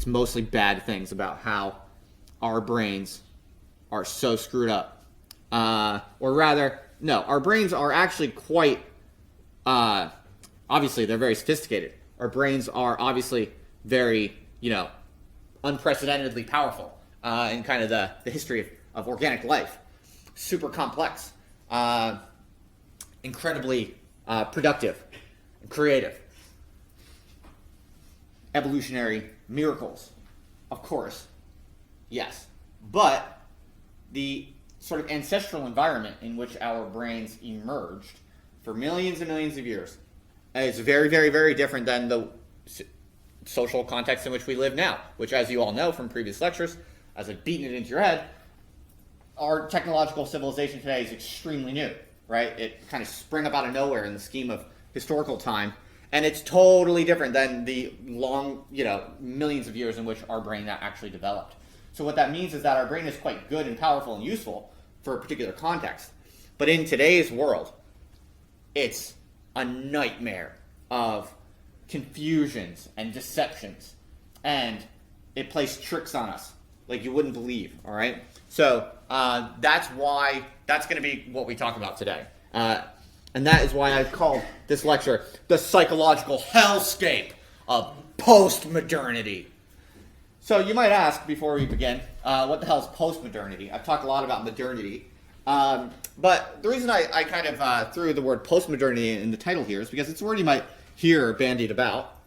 It's mostly bad things about how our brains are so screwed up. Or rather, no, our brains are actually quite, obviously, they're very sophisticated. Our brains are obviously very, unprecedentedly powerful in kind of the history of organic life. Super complex, incredibly productive and creative. Evolutionary miracles, of course, yes. But the sort of ancestral environment in which our brains emerged for millions and millions of years is very, very, very different than the social context in which we live now, which, as you all know from previous lectures, as I've beaten it into your head, our technological civilization today is extremely new, right? It kind of sprang up out of nowhere in the scheme of historical time, and it's totally different than the long, millions of years in which our brain actually developed. So what that means is that our brain is quite good and powerful and useful for a particular context. But in today's world, it's a nightmare of confusions and deceptions, and it plays tricks on us like you wouldn't believe, all right? So that's going to be what we talk about today. And that is why I've called this lecture the psychological hellscape of postmodernity. So you might ask, before we begin, what the hell is postmodernity? I've talked a lot about modernity. But the reason I kind of threw the word postmodernity in the title here is because it's a word you might hear bandied about.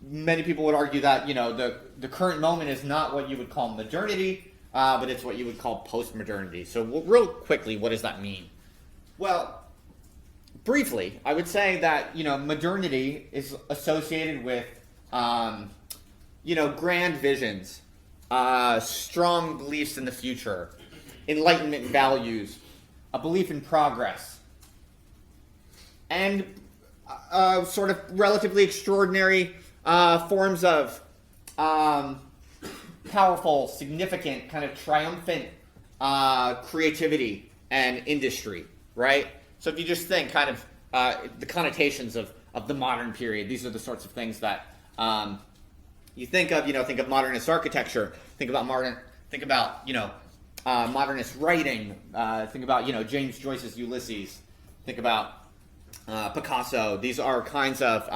Many people would argue that, the current moment is not what you would call modernity, but it's what you would call postmodernity. So real quickly, what does that mean? Well, briefly, I would say that, modernity is associated with, grand visions, strong beliefs in the future, Enlightenment values, a belief in progress, and sort of relatively extraordinary forms of powerful, significant, kind of triumphant creativity and industry, right? So if you just think kind of the connotations of the modern period, these are the sorts of things that you think of. Think of modernist architecture. Think about modernist writing. Think about James Joyce's Ulysses. Think about Picasso. These are kinds of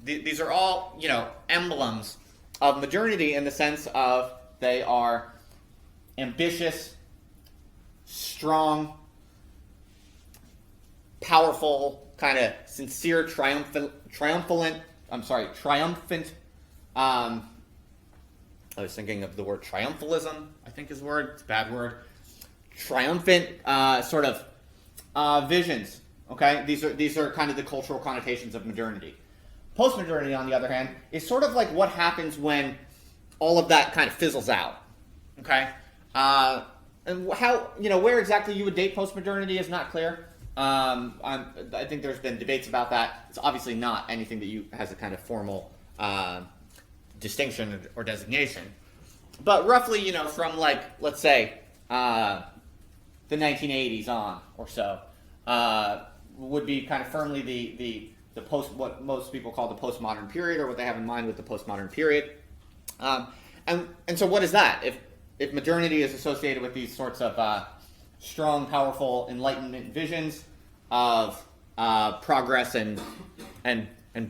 these are all emblems of modernity in the sense of they are ambitious, strong, powerful, kind of sincere, triumphant. I was thinking of the word triumphalism, I think is the word. It's a bad word. Triumphant sort of visions. Okay, these are kind of the cultural connotations of modernity. Postmodernity, on the other hand, is sort of like what happens when all of that kind of fizzles out. Okay, and how where exactly you would date postmodernity is not clear. I think there's been debates about that. It's obviously not anything that has a kind of formal distinction or designation. But roughly, from let's say the 1980s on or so, would be kind of firmly the what most people call the postmodern period, or what they have in mind with the postmodern period. And so what is that? If modernity is associated with these sorts of strong, powerful Enlightenment visions of progress and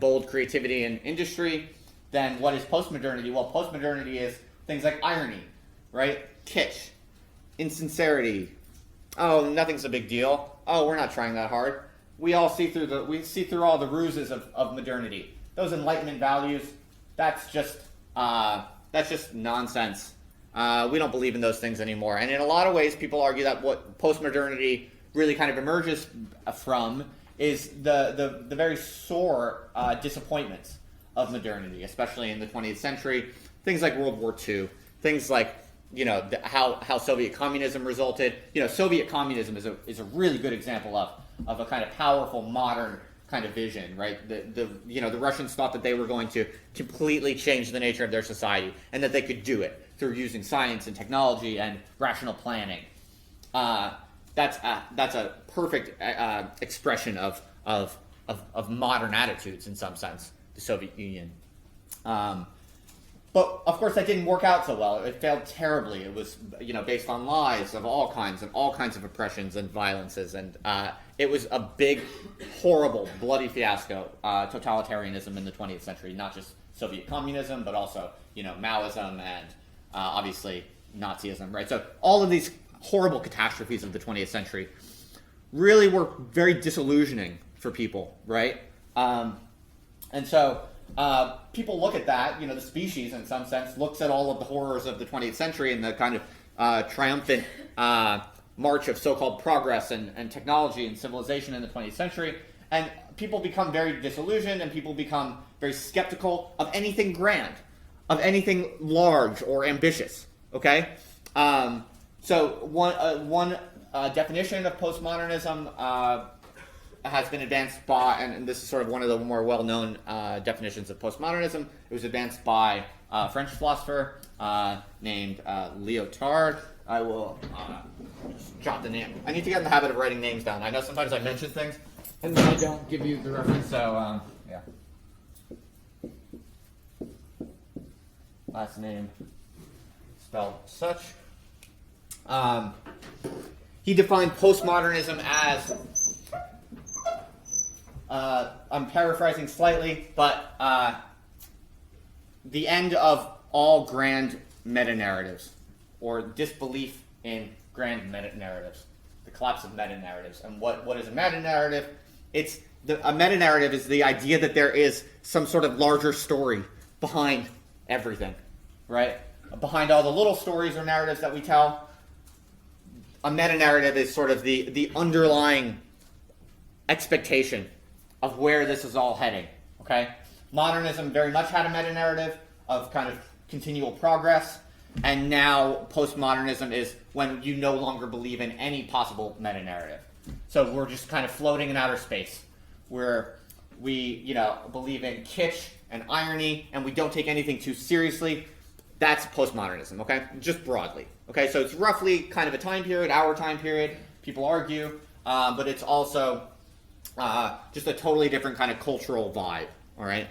bold creativity in industry, then what is postmodernity? Well, postmodernity is things like irony, right? Kitsch, insincerity. Oh, nothing's a big deal. Oh, we're not trying that hard. We see through all the ruses of modernity. Those Enlightenment values, that's just nonsense. We don't believe in those things anymore. And in a lot of ways, people argue that what postmodernity really kind of emerges from is the very sore disappointments of modernity, especially in the 20th century. Things like World War II, things like how Soviet communism resulted. Soviet communism is a really good example of a kind of powerful modern kind of vision, right? The Russians thought that they were going to completely change the nature of their society, and that they could do it through using science and technology and rational planning. That's a perfect expression of modern attitudes in some sense. The Soviet Union, But of course, that didn't work out so well. It failed terribly. It was, based on lies of all kinds and all kinds of oppressions and violences, and it was a big, horrible, bloody fiasco. Totalitarianism in the 20th century, not just Soviet communism, but also Maoism and obviously Nazism, right? So all of these horrible catastrophes of the 20th century really were very disillusioning for people, right? And so people look at that, the species in some sense looks at all of the horrors of the 20th century and the kind of triumphant march of so-called progress and technology and civilization in the 20th century, and people become very disillusioned and people become very skeptical of anything grand, of anything large or ambitious, okay? So one definition of postmodernism has been advanced by, and this is sort of one of the more well-known definitions of postmodernism. It was advanced by a French philosopher named Lyotard. I will just jot the name. I need to get in the habit of writing names down. I know sometimes I mention things and then I don't give you the reference, so yeah. Last name spelled such. He defined postmodernism as, I'm paraphrasing slightly, but the end of all grand meta-narratives, or disbelief in grand meta-narratives, the collapse of meta-narratives. And what is a meta-narrative? A meta-narrative is the idea that there is some sort of larger story behind everything, right? Behind all the little stories or narratives that we tell, a meta-narrative is sort of the underlying expectation of where this is all heading, okay? Modernism very much had a meta-narrative of kind of continual progress, and now postmodernism is when you no longer believe in any possible meta-narrative. So we're just kind of floating in outer space, where we, believe in kitsch and irony, and we don't take anything too seriously. That's postmodernism, okay? Just broadly, okay? So it's roughly kind of a time period, our time period. People argue, but it's also just a totally different kind of cultural vibe, all right?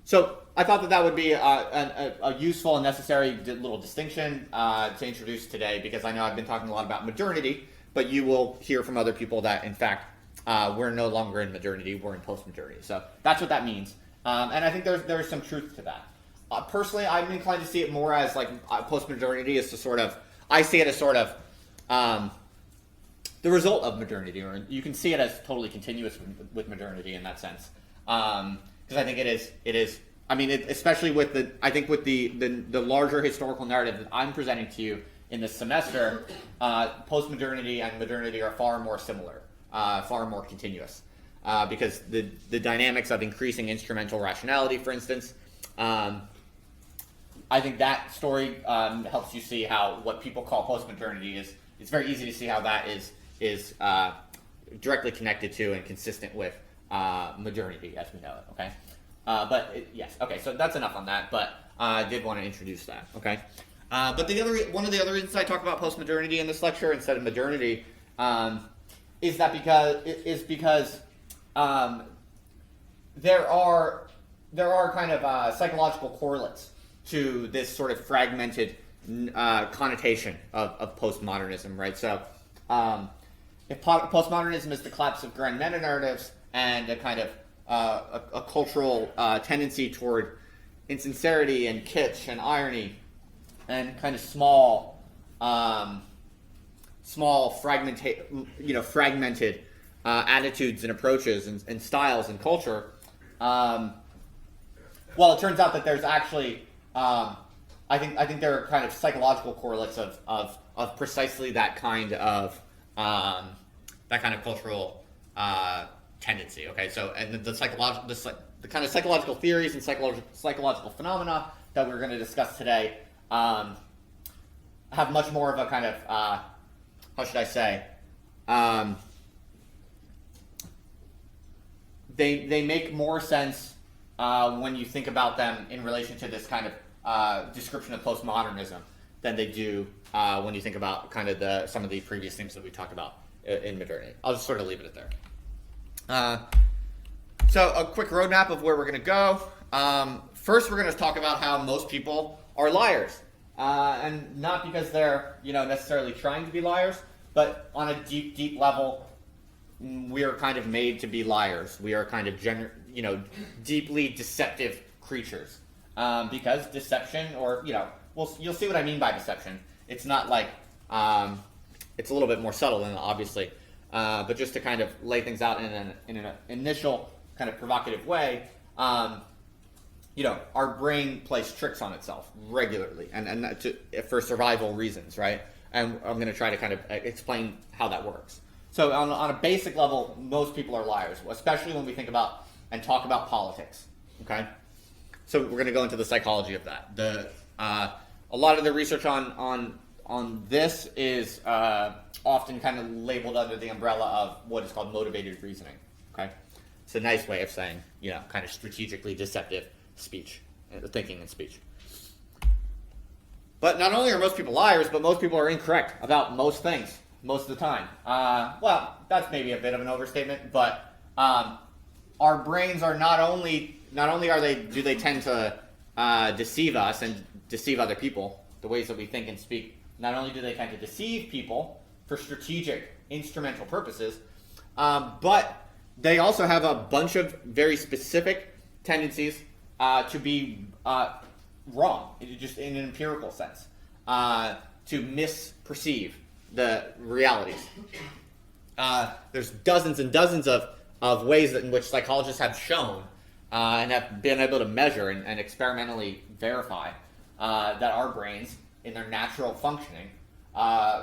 So I thought that would be a useful and necessary little distinction to introduce today, because I know I've been talking a lot about modernity, but you will hear from other people that, in fact, we're no longer in modernity, we're in postmodernity. So that's what that means. And I think there's some truth to that. Personally, I'm inclined to see it more as like postmodernity is I see it as sort of the result of modernity, or you can see it as totally continuous with modernity in that sense. Because I think it is. I mean, especially with the larger historical narrative that I'm presenting to you in this semester, postmodernity and modernity are far more similar, far more continuous, because the dynamics of increasing instrumental rationality, for instance. I think that story helps you see how what people call postmodernity is. It's very easy to see how that is directly connected to and consistent with modernity as we know it. Okay, yes. Okay, so that's enough on that. But I did want to introduce that. Okay, but one of the other reasons I talk about postmodernity in this lecture instead of modernity is because there are kind of psychological correlates to this sort of fragmented connotation of postmodernism, right? So if postmodernism is the collapse of grand meta-narratives and a kind of a cultural tendency toward insincerity and kitsch and irony and kind of small fragmented attitudes and approaches and styles and culture, well, it turns out that there's actually, I think there are kind of psychological correlates of precisely that kind of cultural tendency. Okay, so and the kind of psychological theories and psychological phenomena that we're going to discuss today have much more of a kind of how should I say? They make more sense when you think about them in relation to this kind of description of postmodernism than they do when you think about kind of some of the previous things that we talked about in modernity. I'll just sort of leave it at there. So a quick roadmap of where we're going to go. First, we're going to talk about how most people are liars, and not because they're necessarily trying to be liars, but on a deep, deep level, we are kind of made to be liars. We are kind of deeply deceptive creatures, because deception, or you'll see what I mean by deception. It's not like it's a little bit more subtle than that, obviously, but just to kind of lay things out in an initial kind of provocative way. Our brain plays tricks on itself regularly, and for survival reasons, right? And I'm going to try to kind of explain how that works. So on a basic level, most people are liars, especially when we think about and talk about politics, okay? So we're going to go into the psychology of that. A lot of the research on this is often kind of labeled under the umbrella of what is called motivated reasoning, okay? It's a nice way of saying, kind of strategically deceptive speech, thinking and speech. But not only are most people liars, but most people are incorrect about most things, most of the time. Well, that's maybe a bit of an overstatement, but our brains are not only do they tend to deceive us and deceive other people, the ways that we think and speak. Not only do they tend to deceive people for strategic, instrumental purposes, but they also have a bunch of very specific tendencies to be wrong, just in an empirical sense, to misperceive the realities. There's dozens and dozens of ways in which psychologists have shown and have been able to measure and experimentally verify that our brains, in their natural functioning,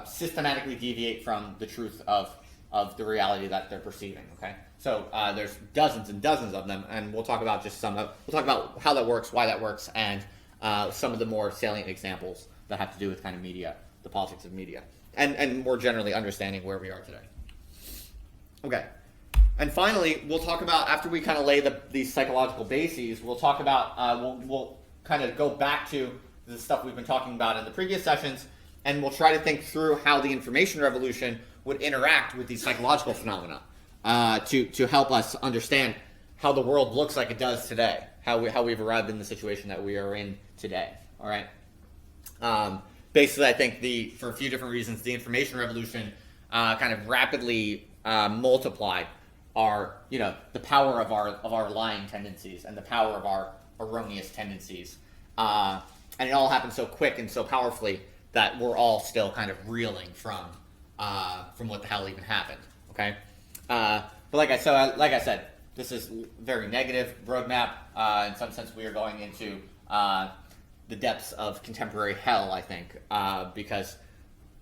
systematically deviate from the truth of the reality that they're perceiving. Okay, so there's dozens and dozens of them, and we'll talk about just some of. We'll talk about how that works, why that works, and some of the more salient examples that have to do with kind of media, the politics of media, and more generally understanding where we are today. Okay, and finally, we'll talk about, after we kind of lay these psychological bases, we'll talk about we'll kind of go back to the stuff we've been talking about in the previous sessions, and we'll try to think through how the information revolution would interact with these psychological phenomena to help us understand how the world looks like it does today, how we've arrived in the situation that we are in today. All right. Basically, I think for a few different reasons, the information revolution kind of rapidly multiplied the power of our lying tendencies and the power of our erroneous tendencies, and it all happened so quick and so powerfully that we're all still kind of reeling from what the hell even happened. Okay, but like I said, this is very negative roadmap. In some sense, we are going into the depths of contemporary hell, I think, because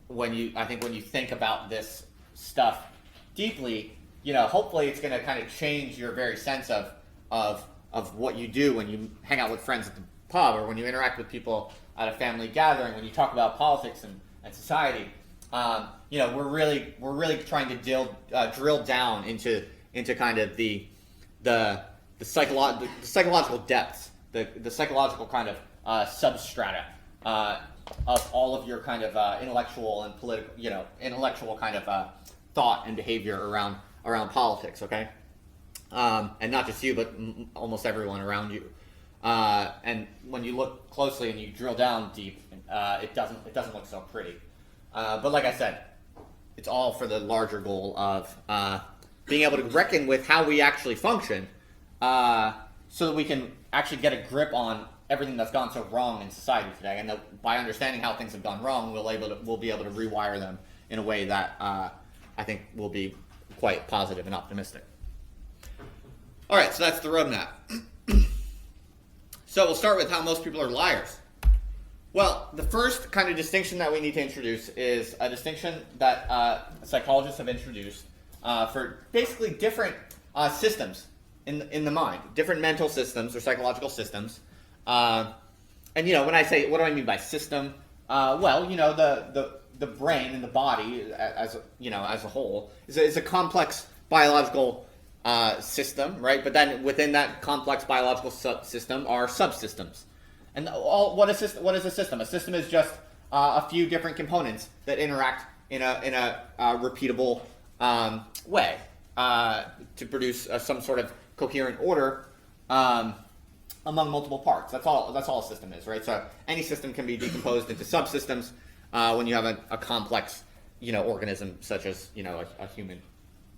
when you think about this stuff deeply, hopefully it's going to kind of change your very sense of what you do when you hang out with friends at the pub, or when you interact with people at a family gathering, when you talk about politics and society. We're really trying to drill down into kind of the psychological depths, the psychological kind of substrata of all of your kind of intellectual and political, intellectual kind of thought and behavior around politics. Okay, and not just you, but almost everyone around you. And when you look closely and you drill down deep, it doesn't look so pretty. But like I said, it's all for the larger goal of being able to reckon with how we actually function, so that we can actually get a grip on everything that's gone so wrong in society today. And that by understanding how things have gone wrong, we'll be able to rewire them in a way that I think will be quite positive and optimistic. All right, so that's the roadmap. So we'll start with how most people are liars. Well, the first kind of distinction that we need to introduce is a distinction that psychologists have introduced for basically different systems in the mind, different mental systems or psychological systems. And when I say, what do I mean by system? The brain and the body as a whole is a complex biological system, right? But then within that complex biological system are subsystems. And what is a system? A system is just a few different components that interact in a repeatable way to produce some sort of coherent order among multiple parts. That's all a system is, right? So any system can be decomposed into subsystems when you have a complex, organism such as, a human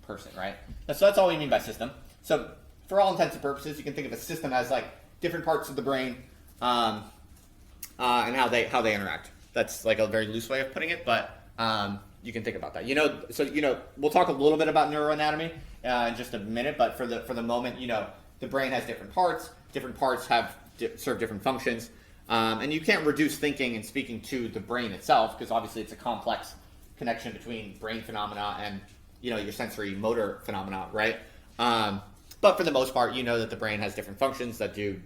person, right? So that's all we mean by system. So for all intents and purposes, you can think of a system as like different parts of the brain and how they interact. That's like a very loose way of putting it, but you can think about that. We'll talk a little bit about neuroanatomy in just a minute, but for the moment, the brain has different parts. Different parts serve different functions, and you can't reduce thinking and speaking to the brain itself, because obviously it's a complex connection between brain phenomena and your sensory motor phenomena, right? But for the most part, that the brain has different functions that do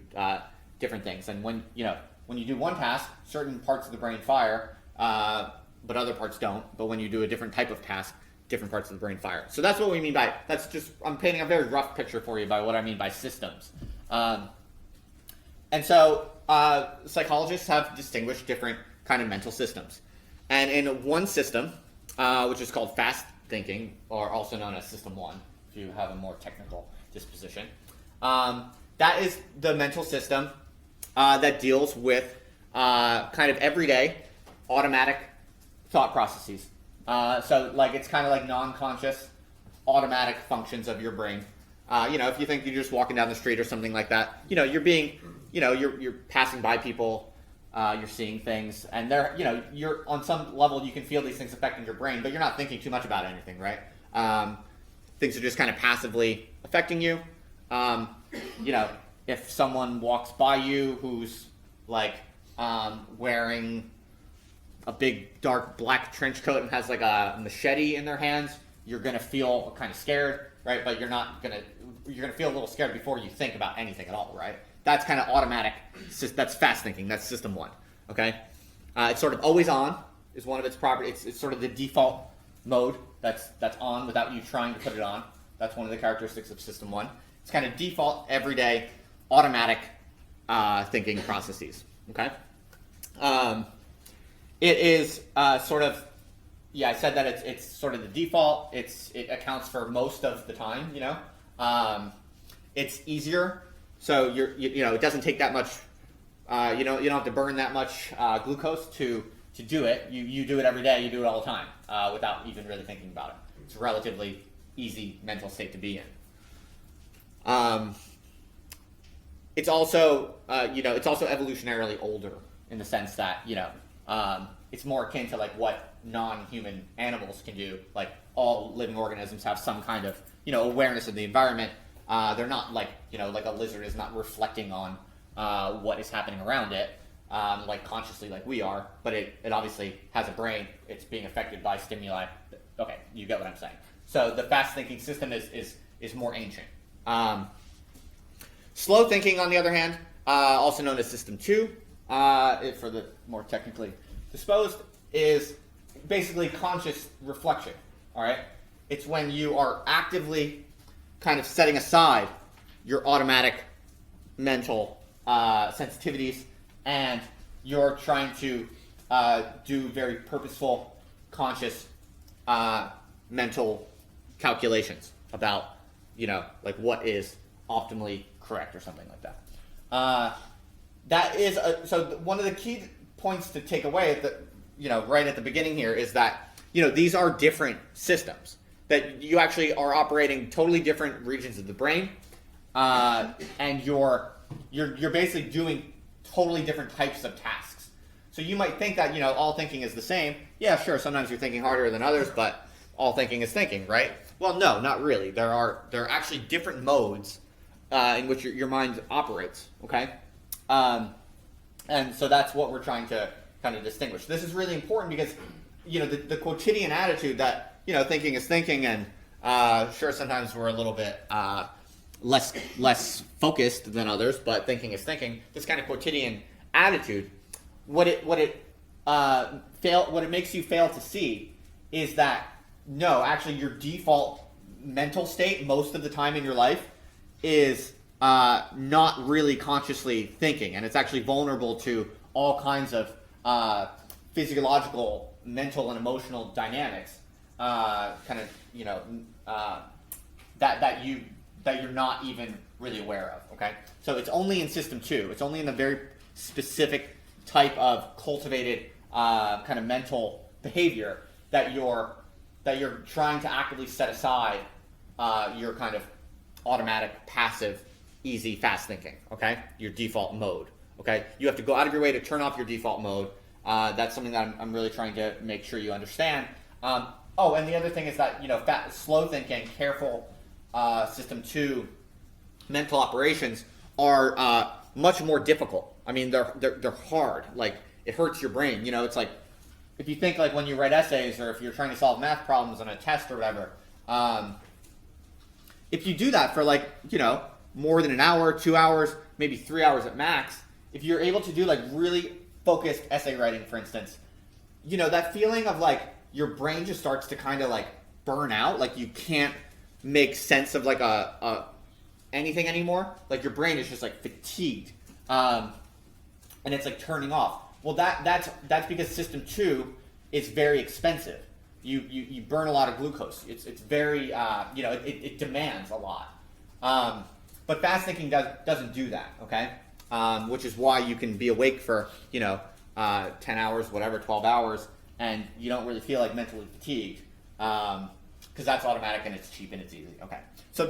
different things, and when you do one task, certain parts of the brain fire, but other parts don't. But when you do a different type of task, different parts of the brain fire. So that's what we mean by, I'm painting a very rough picture for you by what I mean by systems. And so psychologists have distinguished different kind of mental systems. And in one system, which is called fast thinking, or also known as System 1, if you have a more technical disposition, that is the mental system that deals with kind of everyday automatic thought processes. So like it's kind of like non-conscious automatic functions of your brain. If you think you're just walking down the street or something like that, you're being, you're passing by people, you're seeing things, and you're on some level you can feel these things affecting your brain, but you're not thinking too much about anything, right? Things are just kind of passively affecting you. If someone walks by you who's like wearing a big dark black trench coat and has like a machete in their hands, you're gonna feel kind of scared, right? But you're gonna feel a little scared before you think about anything at all, right? That's kind of automatic. That's fast thinking. That's System 1. Okay, it's sort of always on is one of its properties. It's sort of the default mode that's on without you trying to put it on. That's one of the characteristics of System 1. It's kind of default, everyday, automatic thinking processes. Okay. It is sort of, I said that it's sort of the default. It accounts for most of the time. It's easier, so it doesn't take that much. You don't have to burn that much glucose to do it. You do it every day. You do it all the time without even really thinking about it. It's a relatively easy mental state to be in. It's also it's also evolutionarily older in the sense that it's more akin to like what non-human animals can do. Like all living organisms have some kind of awareness of the environment. They're not like like a lizard is not reflecting on what is happening around it like consciously like we are, but it obviously has a brain. It's being affected by stimuli. Okay, you get what I'm saying. So the fast thinking system is more ancient. Slow thinking, on the other hand, also known as System 2, for the more technically disposed, is basically conscious reflection. All right, it's when you are actively kind of setting aside your automatic mental sensitivities, and you're trying to do very purposeful, conscious mental calculations about like what is optimally correct or something like that. That is so one of the key points to take away at the right at the beginning here is that these are different systems, that you actually are operating totally different regions of the brain, and you're basically doing totally different types of tasks. So you might think that all thinking is the same. Yeah, sure. Sometimes you're thinking harder than others, but all thinking is thinking, right? Well, no, not really. There are actually different modes in which your mind operates. Okay, and so that's what we're trying to kind of distinguish. This is really important because the quotidian attitude that thinking is thinking, and sure, sometimes we're a little bit less focused than others, but thinking is thinking. This kind of quotidian attitude, what it makes you fail to see is that no, actually, your default mental state most of the time in your life is not really consciously thinking, and it's actually vulnerable to all kinds of physiological, mental, and emotional dynamics. That you're not even really aware of. Okay, so it's only in System 2. It's only in the very specific type of cultivated kind of mental behavior that you're trying to actively set aside your kind of automatic, passive, easy, fast thinking. Okay, your default mode. Okay, you have to go out of your way to turn off your default mode. That's something that I'm really trying to make sure you understand. Oh, and the other thing is that, slow thinking, careful System 2 mental operations are much more difficult. I mean, they're hard. Like, it hurts your brain. It's like, if you think like when you write essays or if you're trying to solve math problems on a test or whatever, if you do that for more than an hour, 2 hours, maybe 3 hours at max, if you're able to do like really focused essay writing, for instance, that feeling of like your brain just starts to kind of like burn out, like you can't make sense of like anything anymore. Like your brain is just like fatigued, and it's like turning off. Well, that's because System 2 is very expensive. You burn a lot of glucose. It's very it demands a lot. But fast thinking doesn't do that. Okay, which is why you can be awake for 10 hours, whatever, 12 hours, and you don't really feel like mentally fatigued, because that's automatic and it's cheap and it's easy. Okay, so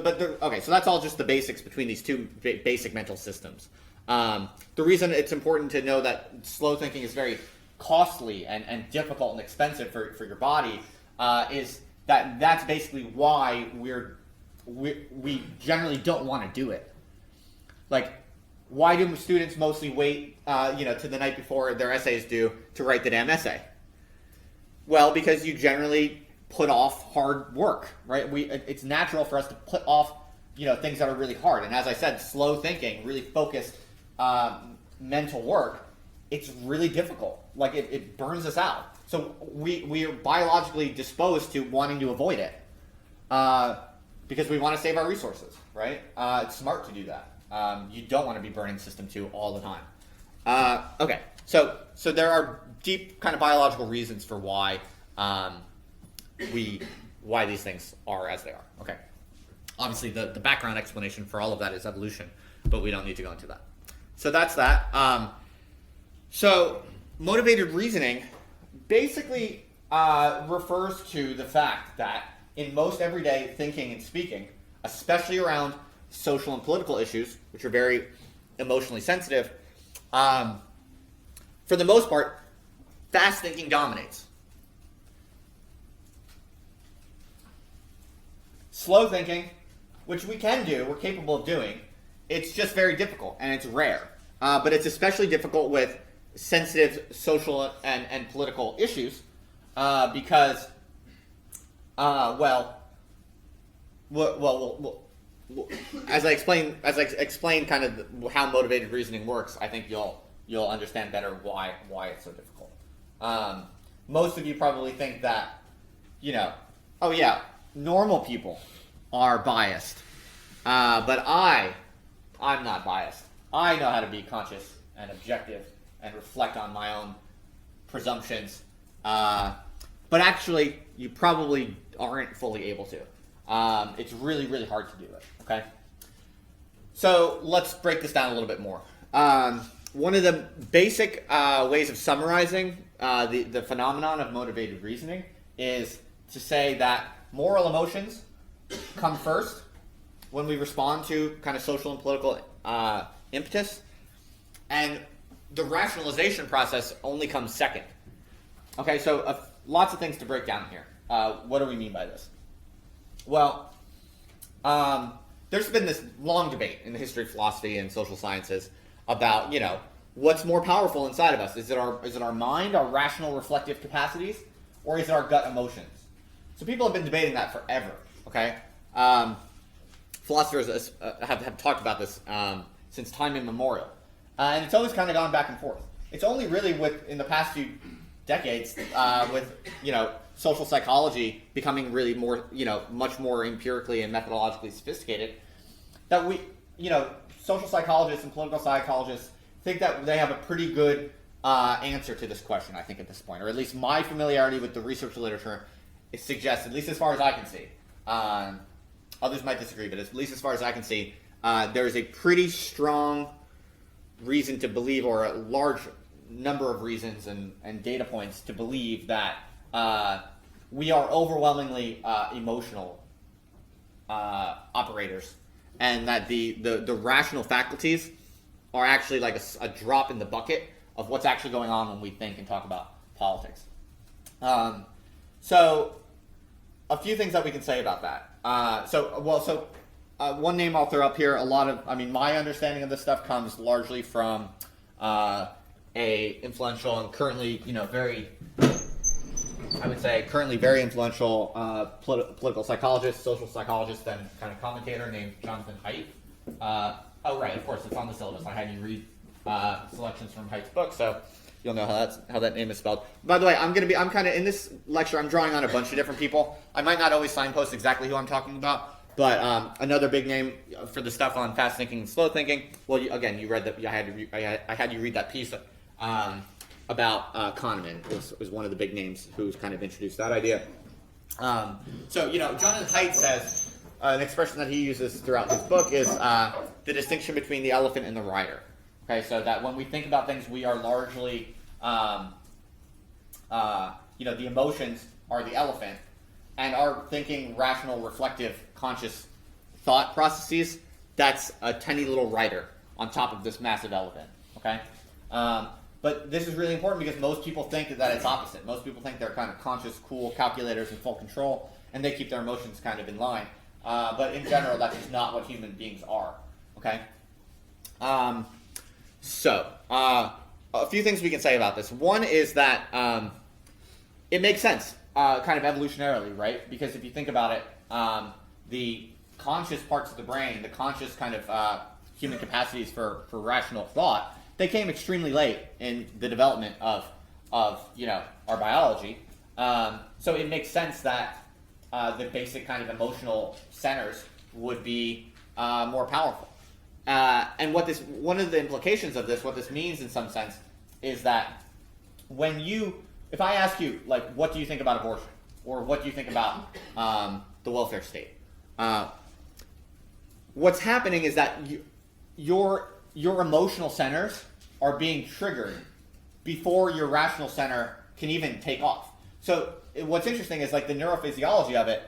that's all just the basics between these two basic mental systems. The reason it's important to know that slow thinking is very costly and difficult and expensive for your body is that's basically why we generally don't want to do it. Like, why do students mostly wait to the night before their essays due to write the damn essay? Well, because you generally put off hard work, right? It's natural for us to put off things that are really hard. And as I said, slow thinking, really focused mental work, it's really difficult. Like it burns us out. So we are biologically disposed to wanting to avoid it because we want to save our resources, right? It's smart to do that. You don't want to be burning System 2 all the time. Okay, so there are deep kind of biological reasons for why why these things are as they are. Okay, obviously the background explanation for all of that is evolution, but we don't need to go into that. So that's that. So motivated reasoning basically refers to the fact that in most everyday thinking and speaking, especially around social and political issues, which are very emotionally sensitive, for the most part, fast thinking dominates. Slow thinking, which we can do, we're capable of doing, it's just very difficult and it's rare. But it's especially difficult with sensitive social and political issues because, as I explain kind of how motivated reasoning works, I think you'll understand better why it's so difficult. Most of you probably think that, oh yeah, normal people are biased, but I'm not biased. I know how to be conscious and objective and reflect on my own presumptions, but actually you probably aren't fully able to. It's really, really hard to do it, okay? So let's break this down a little bit more. One of the basic ways of summarizing the phenomenon of motivated reasoning is to say that moral emotions come first when we respond to kind of social and political impetus, and the rationalization process only comes second. Okay, so lots of things to break down here. What do we mean by this? Well, there's been this long debate in the history of philosophy and social sciences about, what's more powerful inside of us? Is it our mind, our rational reflective capacities, or is it our gut emotions? So people have been debating that forever, okay? Philosophers have talked about this since time immemorial. And it's always kind of gone back and forth. It's only really in the past few decades with, social psychology becoming really more, much more empirically and methodologically sophisticated, that social psychologists and political psychologists think that they have a pretty good answer to this question, I think, at this point. Or at least my familiarity with the research literature suggests, at least as far as I can see, others might disagree, but at least as far as I can see, there's a pretty strong reason to believe, or a large number of reasons and data points to believe that we are overwhelmingly emotional operators, and that the rational faculties are actually like a drop in the bucket of what's actually going on when we think and talk about politics. So a few things that we can say about that. One name I'll throw up here. My understanding of this stuff comes largely from a influential and currently very influential political psychologist, social psychologist, and kind of commentator named Jonathan Haidt. Of course, it's on the syllabus. I had you read selections from Haidt's book, so you'll know how that name is spelled. By the way, I'm kind of in this lecture, I'm drawing on a bunch of different people. I might not always signpost exactly who I'm talking about, but another big name for the stuff on fast thinking and slow thinking. Well, you read that. I had you read that piece about Kahneman. It was one of the big names who's kind of introduced that idea. Jonathan Haidt says an expression that he uses throughout his book is the distinction between the elephant and the rider. Okay, so that when we think about things, we are largely, the emotions are the elephant, and our thinking, rational, reflective, conscious thought processes, that's a tiny little rider on top of this massive elephant. Okay, but this is really important because most people think that it's opposite. Most people think they're kind of conscious, cool calculators in full control, and they keep their emotions kind of in line. But in general, that's just not what human beings are. Okay. A few things we can say about this. One is that it makes sense, kind of evolutionarily, right? Because if you think about it, the conscious parts of the brain, the conscious kind of human capacities for rational thought, they came extremely late in the development of our biology. So it makes sense that the basic kind of emotional centers would be more powerful. And one of the implications of this, what this means in some sense, is that if I ask you, like, what do you think about abortion? Or what do you think about the welfare state? What's happening is that your emotional centers are being triggered before your rational center can even take off. So what's interesting is, like, the neurophysiology of it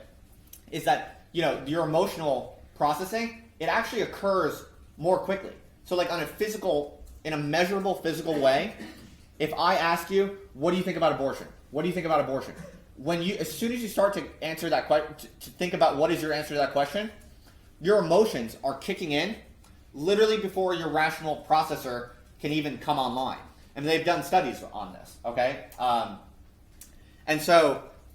is that, your emotional processing, it actually occurs more quickly. So, like, in a measurable physical way, if I ask you, what do you think about abortion? What do you think about abortion? As soon as you start to answer that question, to think about what is your answer to that question, your emotions are kicking in literally before your rational processor can even come online. And they've done studies on this, okay?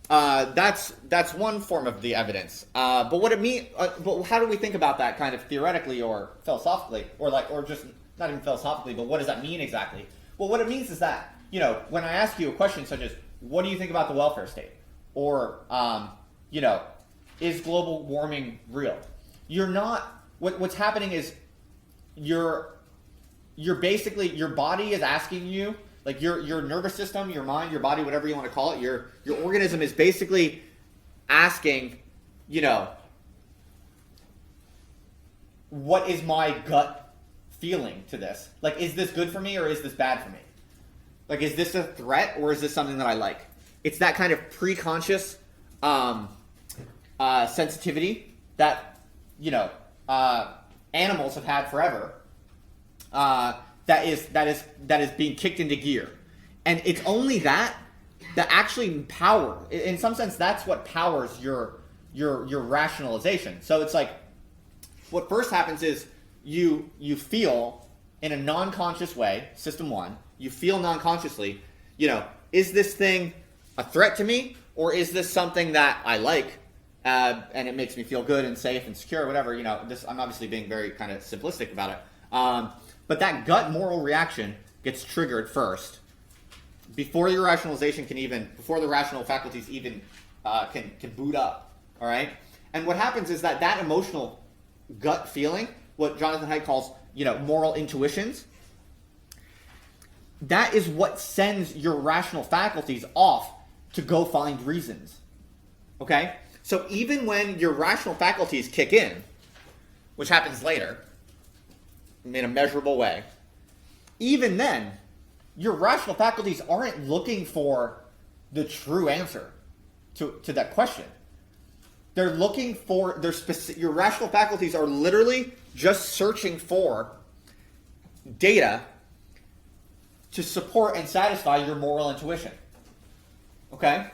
That's one form of the evidence. But what it means, but how do we think about that kind of theoretically or philosophically, or just not even philosophically, but what does that mean exactly? Well, what it means is that, when I ask you a question such as, what do you think about the welfare state? Or, is global warming real? You're not, what's happening is you're basically, your body is asking you, like your nervous system, your mind, your body, whatever you want to call it, your organism is basically asking, what is my gut feeling to this? Like, is this good for me or is this bad for me? Like, is this a threat or is this something that I like? It's that kind of pre-conscious sensitivity that, animals have had forever. That is being kicked into gear, and it's only that actually in some sense, that's what powers your rationalization. So it's like, what first happens is you feel in a non-conscious way, system one, you feel non-consciously, is this thing a threat to me, or is this something that I like, and it makes me feel good and safe and secure, whatever, I'm obviously being very kind of simplistic about it. But that gut moral reaction gets triggered first, before your rationalization before the rational faculties even can boot up. All right, and what happens is that emotional gut feeling, what Jonathan Haidt calls moral intuitions, that is what sends your rational faculties off to go find reasons. Okay, so even when your rational faculties kick in, which happens later in a measurable way, even then, your rational faculties aren't looking for the true answer to that question. They're looking for your rational faculties are literally just searching for data to support and satisfy your moral intuition. Okay?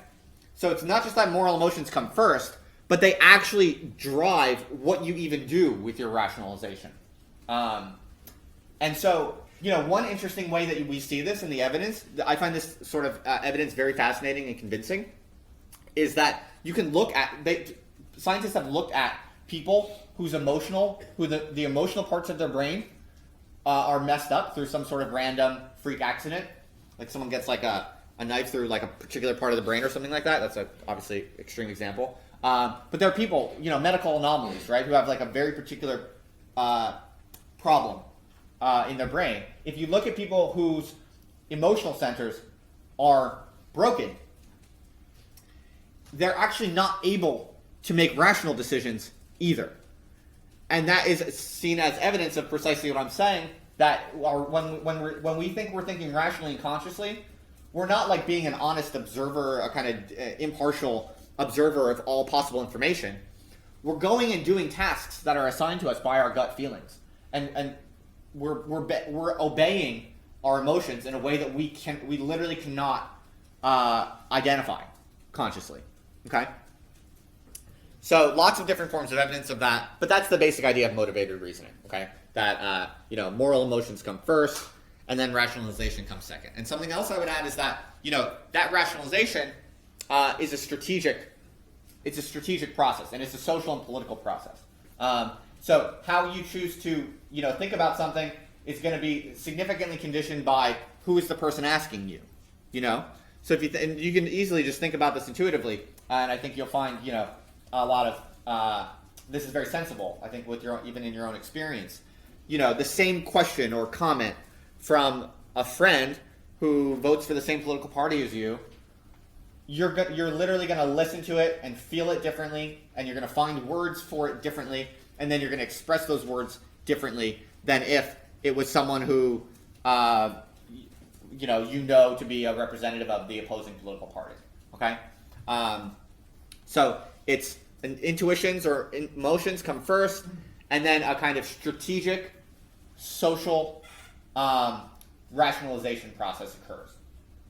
So it's not just that moral emotions come first, but they actually drive what you even do with your rationalization. And so, one interesting way that we see this in the evidence, I find this sort of evidence very fascinating and convincing, is that you can look at, scientists have looked at people who the emotional parts of their brain are messed up through some sort of random freak accident, like someone gets like a knife through like a particular part of the brain or something like that. That's a obviously extreme example. But there are people, medical anomalies, right, who have like a very particular problem in their brain. If you look at people whose emotional centers are broken, they're actually not able to make rational decisions either. And that is seen as evidence of precisely what I'm saying, that when we think we're thinking rationally and consciously, we're not like being an honest observer, a kind of impartial observer of all possible information. We're going and doing tasks that are assigned to us by our gut feelings, and we're obeying our emotions in a way that we literally cannot identify consciously. Okay. So lots of different forms of evidence of that, but that's the basic idea of motivated reasoning. Okay, that moral emotions come first, and then rationalization comes second. And something else I would add is that that rationalization is a strategic process, and it's a social and political process. So how you choose to think about something is going to be significantly conditioned by who is the person asking you. So if you can easily just think about this intuitively, and I think you'll find a lot of this is very sensible. I think with even in your own experience, the same question or comment from a friend who votes for the same political party as you, you're literally going to listen to it and feel it differently, and you're going to find words for it differently, and then you're going to express those words differently than if it was someone who to be a representative of the opposing political party. Okay, so it's intuitions or emotions come first, and then a kind of strategic social rationalization process occurs.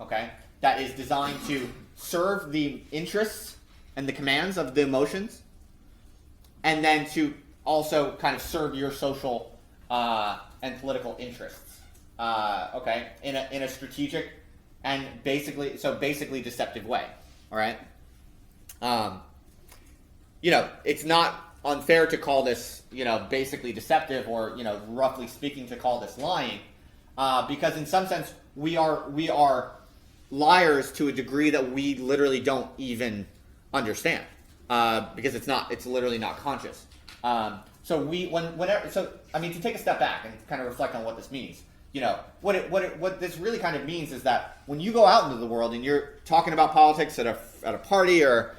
Okay, that is designed to serve the interests and the commands of the emotions, and then to also kind of serve your social and political interests. Okay, in a strategic and basically deceptive way. All right. It's not unfair to call this, basically deceptive, or, roughly speaking, to call this lying, because in some sense we are liars to a degree that we literally don't even understand, because it's literally not conscious. To take a step back and kind of reflect on what this means. What this really kind of means is that when you go out into the world and you're talking about politics at a party, or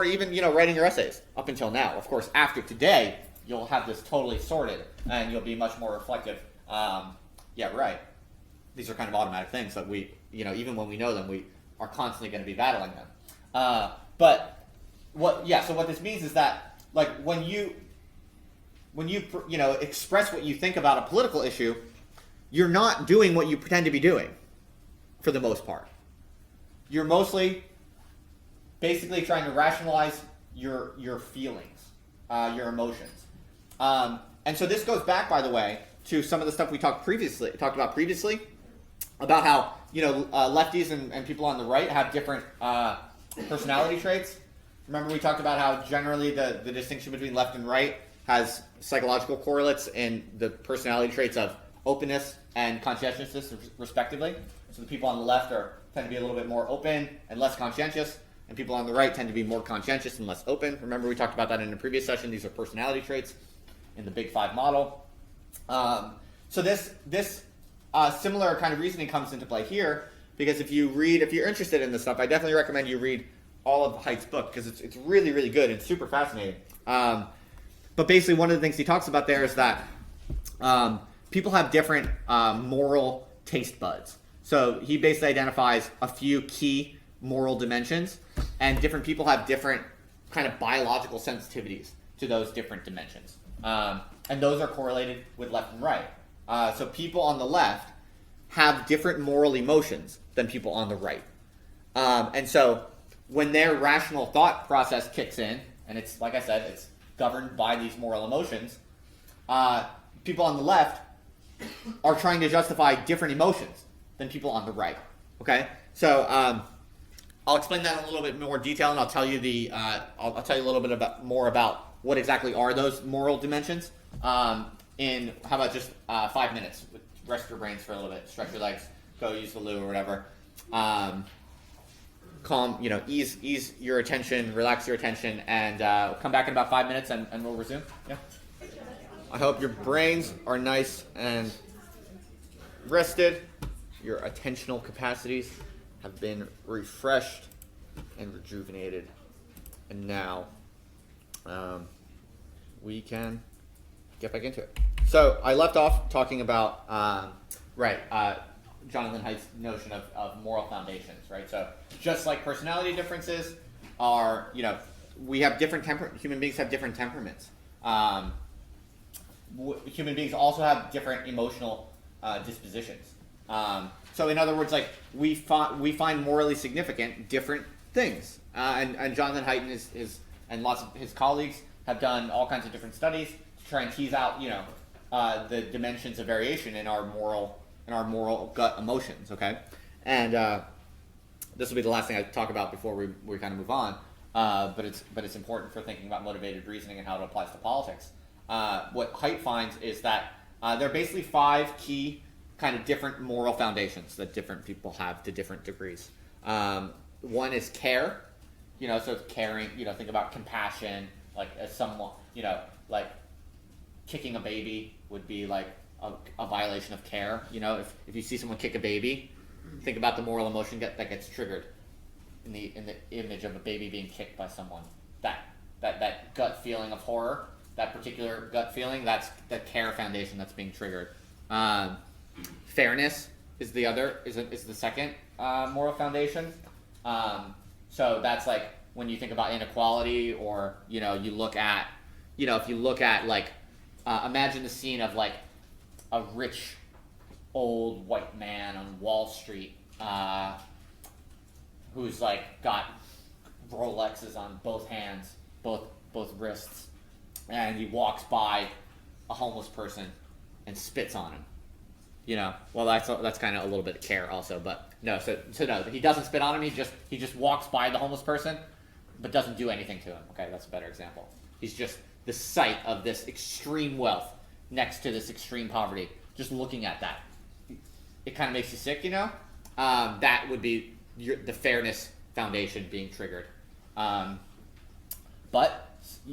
even writing your essays up until now. Of course, after today, you'll have this totally sorted, and you'll be much more reflective. Yeah, right. These are kind of automatic things that we, even when we know them, we are constantly going to be battling them. So what this means is that, like, when you express what you think about a political issue, you're not doing what you pretend to be doing, for the most part. You're mostly basically trying to rationalize your feelings, your emotions. And so this goes back, by the way, to some of the stuff we talked about previously, about how lefties and people on the right have different personality traits. Remember, we talked about how generally the distinction between left and right has psychological correlates in the personality traits of openness and conscientiousness, respectively. So the people on the left tend to be a little bit more open and less conscientious, and people on the right tend to be more conscientious and less open. Remember, we talked about that in a previous session. These are personality traits in the Big Five model. So this similar kind of reasoning comes into play here, because if you're interested in this stuff, I definitely recommend you read all of Haidt's book, because it's really, really good and super fascinating. but basically one of the things he talks about there is that people have different moral taste buds. So he basically identifies a few key moral dimensions, and different people have different kind of biological sensitivities to those different dimensions. And those are correlated with left and right. So people on the left have different moral emotions than people on the right. And so when their rational thought process kicks in, and it's, like I said, it's governed by these moral emotions, people on the left are trying to justify different emotions than people on the right. Okay? So I'll explain that in a little bit more detail, and I'll tell you I'll tell you a little bit more about what exactly are those moral dimensions in, how about just 5 minutes? Rest your brains for a little bit, stretch your legs, go use the loo or whatever. Calm, ease your attention, relax your attention, and come back in about 5 minutes, and we'll resume. Yeah. I hope your brains are nice and rested. Your attentional capacities have been refreshed and rejuvenated, and now we can get back into it. So I left off talking about Jonathan Haidt's notion of moral foundations, right? So just like personality differences are, we have different human beings have different temperaments. Human beings also have different emotional dispositions. So in other words, like we find morally significant different things. And Jonathan Haidt and lots of his colleagues have done all kinds of different studies to try and tease out, the dimensions of variation in our moral gut emotions. Okay, and this will be the last thing I talk about before we kind of move on. But it's important for thinking about motivated reasoning and how it applies to politics. What Haidt finds is that there are basically 5 key kind of different moral foundations that different people have to different degrees. One is care, so it's caring. Think about compassion, like as someone, like kicking a baby would be like a violation of care. If you see someone kick a baby, think about the moral emotion that gets triggered in the image of a baby being kicked by someone. That gut feeling of horror, that particular gut feeling, that's the care foundation that's being triggered. Fairness is the second moral foundation. So that's like when you think about inequality, or you look at, if you look at like imagine the scene of like a rich old white man on Wall Street who's like got Rolexes on both hands, both wrists, and he walks by a homeless person and spits on him. Well, that's kind of a little bit of care also, but no. So no, he doesn't spit on him. He just walks by the homeless person, but doesn't do anything to him. Okay, that's a better example. He's just the sight of this extreme wealth next to this extreme poverty. Just looking at that, it kind of makes you sick. That would be the fairness foundation being triggered. But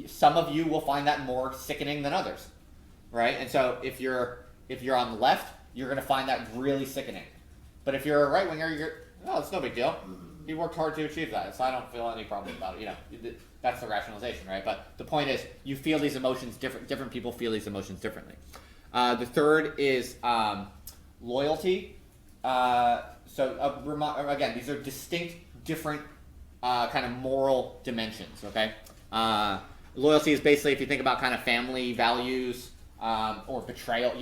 some of you will find that more sickening than others, right? And so if you're on the left, you're going to find that really sickening. But if you're a right winger, it's no big deal. You worked hard to achieve that, so I don't feel any problem about it. That's the rationalization, right? But the point is, you feel these emotions different people feel these emotions differently. The third is loyalty. Again, these are distinct, different kind of moral dimensions. Okay, loyalty is basically, if you think about kind of family values or betrayal.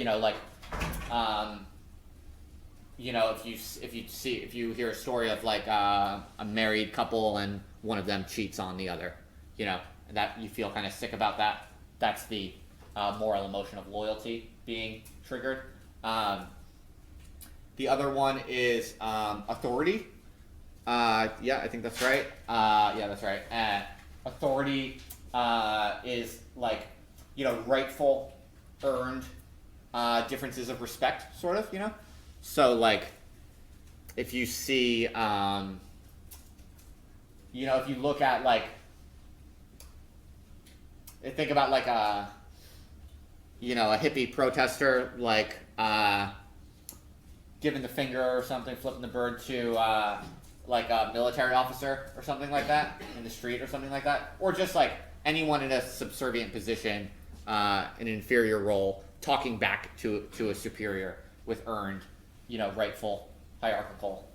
If you hear a story of like a married couple and one of them cheats on the other, and that you feel kind of sick about that. That's the moral emotion of loyalty being triggered. The other one is authority. Yeah, I think that's right. Yeah, that's right. Authority is like, rightful, earned differences of respect, sort of, So, like, if you see, if you look at, like, think about, like, a hippie protester, like, giving the finger or something, flipping the bird to, like, a military officer or something like that in the street or something like that. Or just, like, anyone in a subservient position, an inferior role, talking back to a superior with earned, rightful hierarchical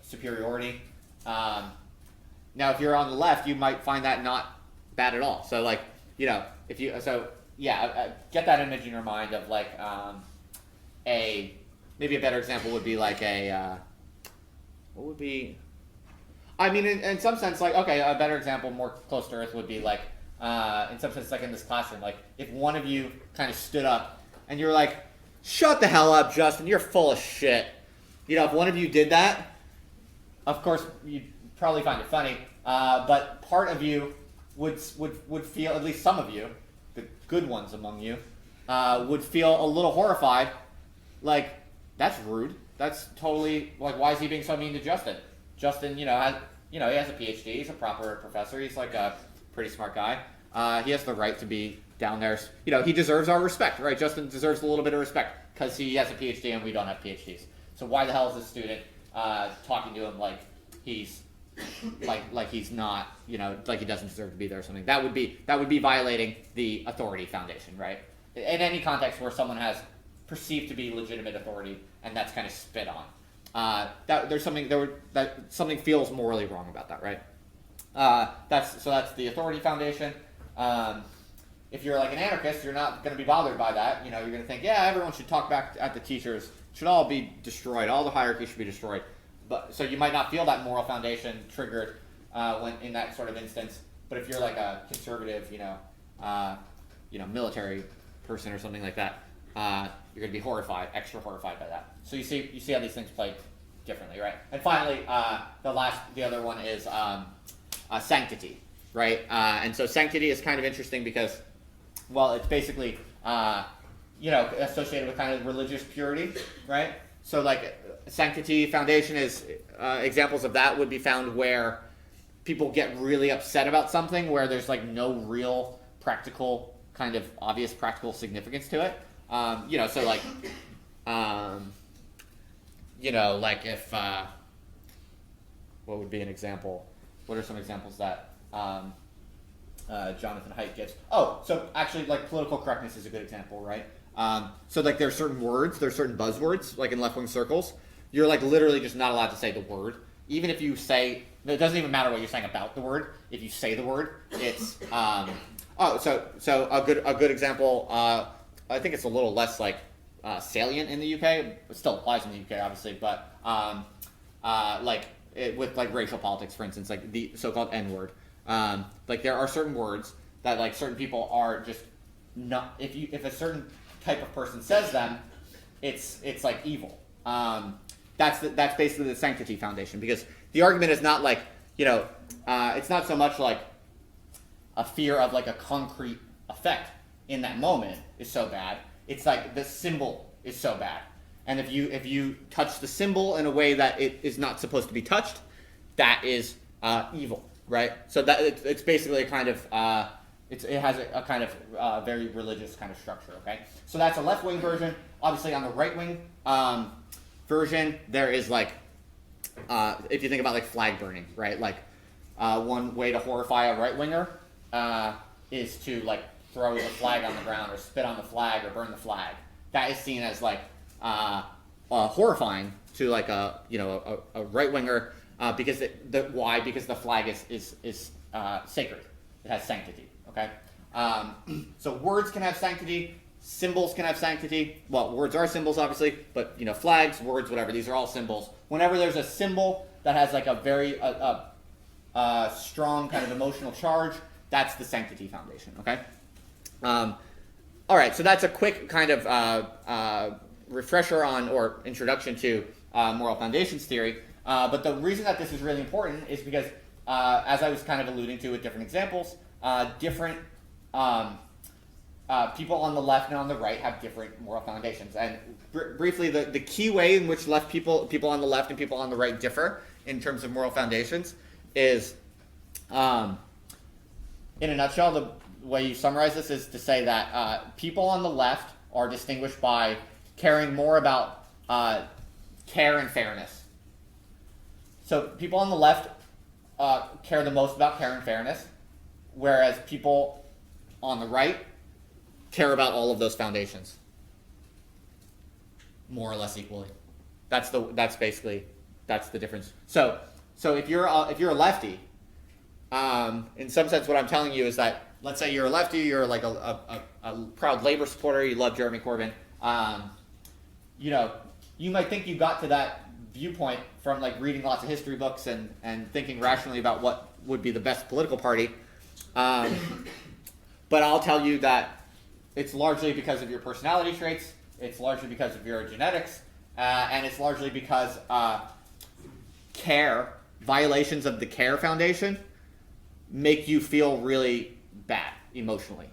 superiority. Now, if you're on the left, you might find that not bad at all. So, like, if you get that image in your mind of like maybe a better example would be like what would be? I mean, in some sense, like, okay, a better example, more close to earth, would be like, in some sense, like in this classroom, like if one of you kind of stood up and you're like, "Shut the hell up, Justin! You're full of shit." If one of you did that, of course you'd probably find it funny, but part of you would feel, at least some of you, the good ones among you, would feel a little horrified, like, that's rude. That's totally, like, why is he being so mean to Justin? Justin, he has a PhD. He's a proper professor. He's like a pretty smart guy. He has the right to be down there. He deserves our respect, right? Justin deserves a little bit of respect because he has a PhD and we don't have PhDs. So why the hell is this student talking to him like he's like he's not, like he doesn't deserve to be there or something? That would be violating the authority foundation, right? In any context where someone has perceived to be legitimate authority and that's kind of spit on, that something feels morally wrong about that, right? That's the authority foundation. If you're like an anarchist, you're not going to be bothered by that. You're going to think, yeah, everyone should talk back at the teachers. Should all be destroyed. All the hierarchy should be destroyed. But so you might not feel that moral foundation triggered when in that sort of instance. But if you're like a conservative, military person or something like that, you're going to be extra horrified by that. So you see how these things play differently, right? And finally, the other one is sanctity, right? And so sanctity is kind of interesting because, well, it's basically associated with kind of religious purity, right? So like sanctity foundation is examples of that would be found where people get really upset about something where there's like no real practical, kind of obvious practical significance to it. So like, like if, what would be an example? What are some examples that Jonathan Haidt gives? Oh, so actually, like, political correctness is a good example, right? So like there are certain words, there are certain buzzwords, like in left-wing circles, you're like literally just not allowed to say the word. Even if you say, it doesn't even matter what you're saying about the word. If you say the word, it's so a good example. I think it's a little less like salient in the UK. It still applies in the UK, obviously, but with like racial politics, for instance, like the so-called N-word. Like there are certain words that like certain people are just not. If a certain type of person says them, it's like evil. That's basically the sanctity foundation, because the argument is not like it's not so much like a fear of like a concrete effect in that moment is so bad. It's like the symbol is so bad, and if you touch the symbol in a way that it is not supposed to be touched, that is evil, right? So that it's basically a kind of it has a kind of very religious kind of structure. Okay, so that's a left-wing version. Obviously, on the right-wing version, there is like if you think about like flag burning, right? Like one way to horrify a right-winger is to like throw the flag on the ground or spit on the flag or burn the flag. That is seen as like horrifying to like a right-winger because because the flag is sacred. It has sanctity. Okay, so words can have sanctity. Symbols can have sanctity. Well, words are symbols, obviously, but flags, words, whatever. These are all symbols. Whenever there's a symbol that has like a very strong kind of emotional charge, that's the sanctity foundation. Okay. All right. So that's a quick kind of refresher on or introduction to moral foundations theory. But the reason that this is really important is because, as I was kind of alluding to with different examples, different people on the left and on the right have different moral foundations. And briefly, the key way in which people on the left and people on the right differ in terms of moral foundations is, in a nutshell, the way you summarize this is to say that people on the left are distinguished by caring more about care and fairness. So people on the left care the most about care and fairness, whereas people on the right care about all of those foundations more or less equally. That's the difference. So if you're a lefty, in some sense, what I'm telling you is that, let's say you're a lefty, you're like a proud labor supporter, you love Jeremy Corbyn. You might think you got to that viewpoint from like reading lots of history books and thinking rationally about what would be the best political party. But I'll tell you that it's largely because of your personality traits, it's largely because of your genetics, and it's largely because violations of the care foundation make you feel really bad emotionally.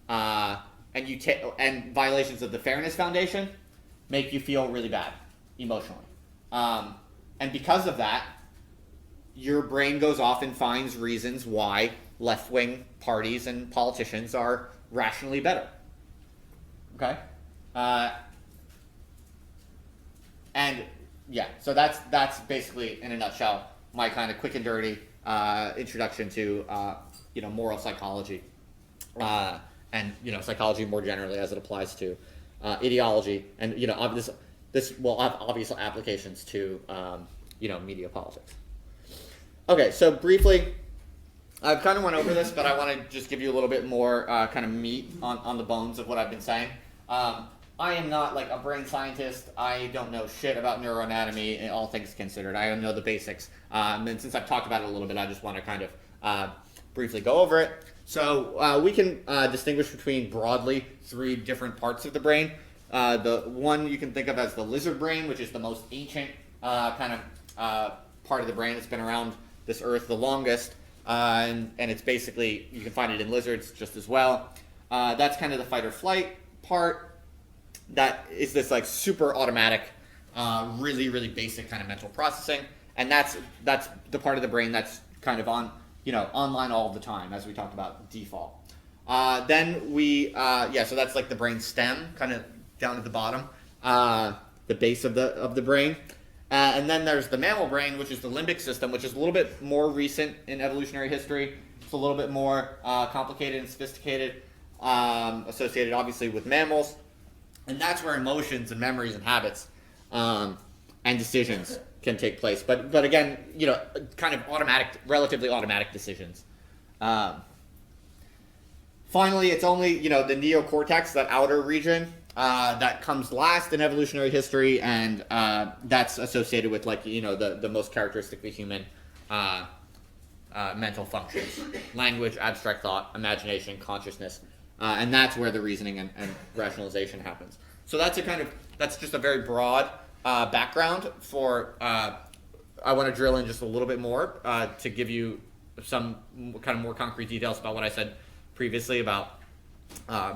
And violations of the fairness foundation make you feel really bad emotionally. And because of that, your brain goes off and finds reasons why left-wing parties and politicians are rationally better. Okay? And yeah, so that's basically, in a nutshell, my kind of quick and dirty introduction to moral psychology, and psychology more generally as it applies to ideology, and this will have obvious applications to media politics. Okay, so briefly, I kind of went over this, but I want to just give you a little bit more kind of meat on the bones of what I've been saying. I am not like a brain scientist. I don't know shit about neuroanatomy, all things considered. I don't know the basics. And since I've talked about it a little bit, I just want to kind of briefly go over it. So we can distinguish between broadly 3 different parts of the brain. The one you can think of as the lizard brain, which is the most ancient kind of part of the brain that's been around this earth the longest. And it's basically, you can find it in lizards just as well. That's kind of the fight or flight part. That is this like super automatic, really, really basic kind of mental processing. And that's the part of the brain that's kind of online all the time, as we talked about default. Then so that's like the brain stem, kind of down at the bottom, the base of the brain. And then there's the mammal brain, which is the limbic system, which is a little bit more recent in evolutionary history. It's a little bit more complicated and sophisticated, associated obviously with mammals. And that's where emotions and memories and habits and decisions can take place. But again, kind of relatively automatic decisions. Finally, it's only, the neocortex, that outer region, that comes last in evolutionary history, and that's associated with the most characteristically human mental functions: language, abstract thought, imagination, consciousness. And that's where the reasoning and rationalization happens. So that's just a very broad background for. I want to drill in just a little bit more to give you some kind of more concrete details about what I said previously about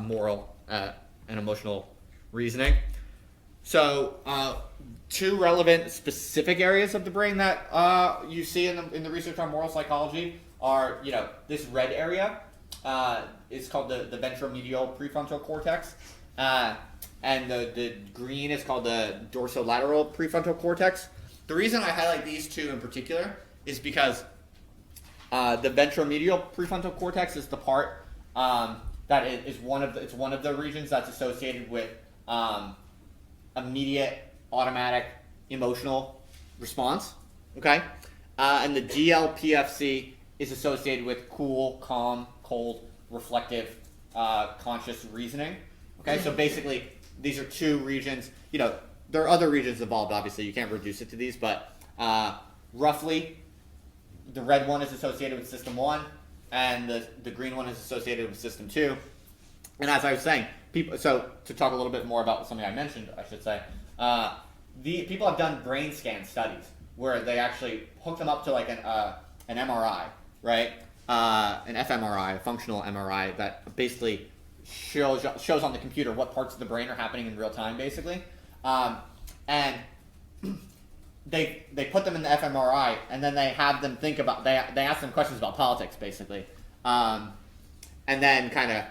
moral and emotional reasoning. So 2 relevant specific areas of the brain that you see in the research on moral psychology are this red area. It's called the ventromedial prefrontal cortex, and the green is called the dorsolateral prefrontal cortex. The reason I highlight these 2 in particular is because the ventromedial prefrontal cortex is the part that is one of the regions that's associated with immediate, automatic, emotional response. Okay, and the DLPFC is associated with cool, calm, cold, reflective, conscious reasoning. Okay, so basically these are 2 regions. There are other regions involved, obviously. You can't reduce it to these, but roughly the red one is associated with system 1, and the green one is associated with system 2. And as I was saying, so to talk a little bit more about something I mentioned, I should say, the people have done brain scan studies where they actually hook them up to like an MRI, right? An fMRI, a functional MRI that basically shows on the computer what parts of the brain are happening in real time, basically. And they put them in the fMRI, and then they have them think about, they ask them questions about politics, basically. And then kind of,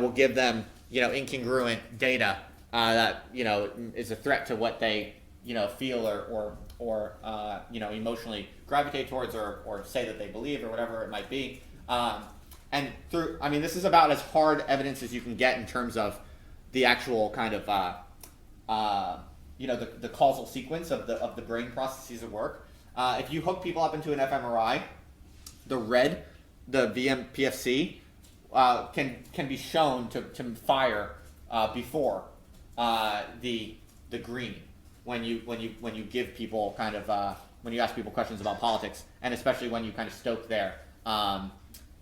we'll give them, incongruent data that, is a threat to what they, feel or emotionally gravitate towards or say that they believe or whatever it might be. and through, I mean, this is about as hard evidence as you can get in terms of the actual kind of, the causal sequence of the brain processes at work. If you hook people up into an fMRI, the red, the VMPFC, can be shown to fire before the green when you give people kind of when you ask people questions about politics, and especially when you kind of stoke their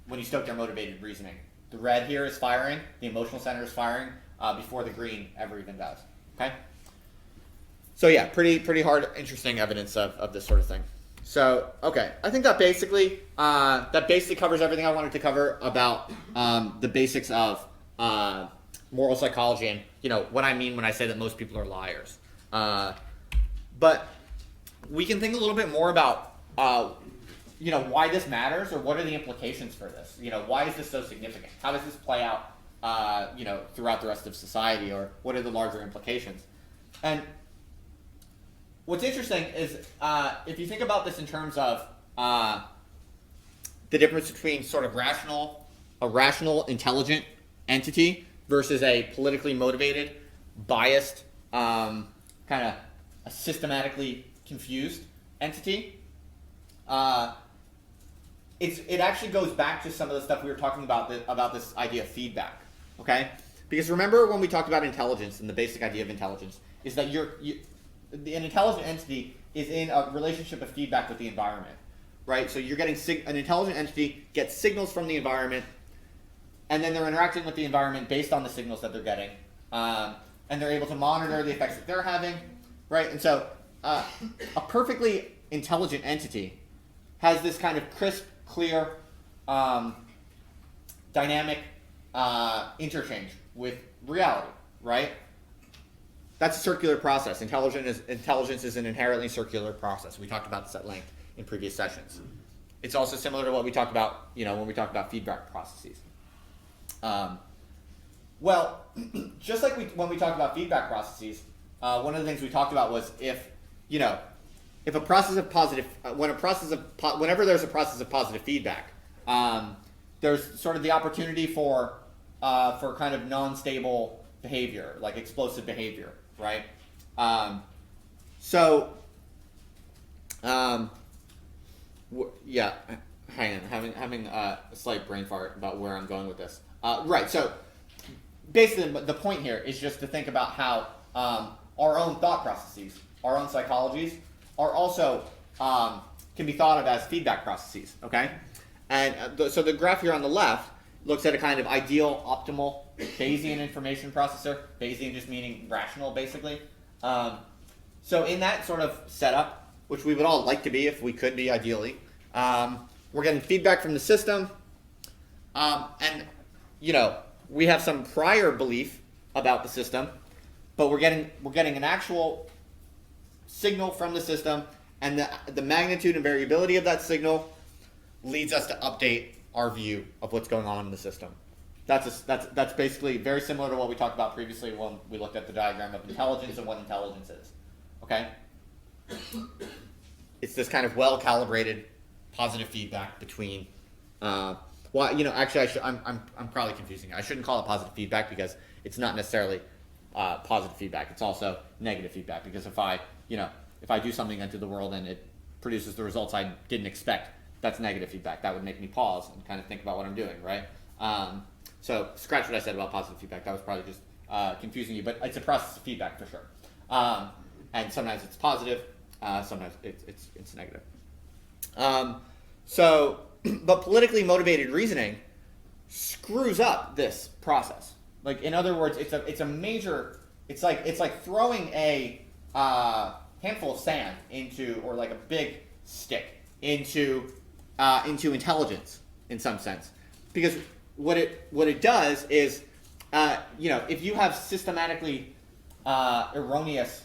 motivated reasoning. The red here is firing, the emotional center is firing before the green ever even does. Okay. So yeah, pretty hard, interesting evidence of this sort of thing. So okay, I think that basically covers everything I wanted to cover about the basics of moral psychology and what I mean when I say that most people are liars. But we can think a little bit more about why this matters, or what are the implications for this. Why is this so significant? How does this play out throughout the rest of society, or what are the larger implications? And what's interesting is if you think about this in terms of the difference between sort of a rational, intelligent entity versus a politically motivated, biased, kind of a systematically confused entity, it actually goes back to some of the stuff we were talking about this idea of feedback. Okay, because remember when we talked about intelligence, and the basic idea of intelligence is that an intelligent entity is in a relationship of feedback with the environment, right? So you're getting an intelligent entity gets signals from the environment, and then they're interacting with the environment based on the signals that they're getting, and they're able to monitor the effects that they're having, right? And so a perfectly intelligent entity has this kind of crisp, clear, dynamic interchange with reality, right? That's a circular process. Intelligence is an inherently circular process. We talked about this at length in previous sessions. It's also similar to what we talked about, when we talk about feedback processes. Well, just like when we talked about feedback processes, one of the things we talked about was if a process of positive, whenever there's a process of positive feedback, there's sort of the opportunity for kind of non-stable behavior, like explosive behavior, right? Yeah, hang on, having a slight brain fart about where I'm going with this. Right, so basically the point here is just to think about how our own thought processes, our own psychologies, are also can be thought of as feedback processes, okay? And so the graph here on the left looks at a kind of ideal, optimal Bayesian information processor. Bayesian just meaning rational, basically. So in that sort of setup, which we would all like to be if we could be ideally, we're getting feedback from the system, and we have some prior belief about the system, but we're getting an actual signal from the system, and the magnitude and variability of that signal leads us to update our view of what's going on in the system. That's basically very similar to what we talked about previously when we looked at the diagram of intelligence and what intelligence is. Okay? It's this kind of well-calibrated positive feedback between actually I'm probably confusing it. I shouldn't call it positive feedback because it's not necessarily positive feedback. It's also negative feedback, because if I do something into the world and it produces the results I didn't expect, that's negative feedback. That would make me pause and kind of think about what I'm doing, right? So scratch what I said about positive feedback. That was probably just confusing you, but it's a process of feedback for sure. And sometimes it's positive, sometimes it's negative. But politically motivated reasoning screws up this process. Like, in other words, it's a major. It's like throwing a handful of sand or like a big stick into intelligence in some sense, because what it does is, if you have systematically erroneous,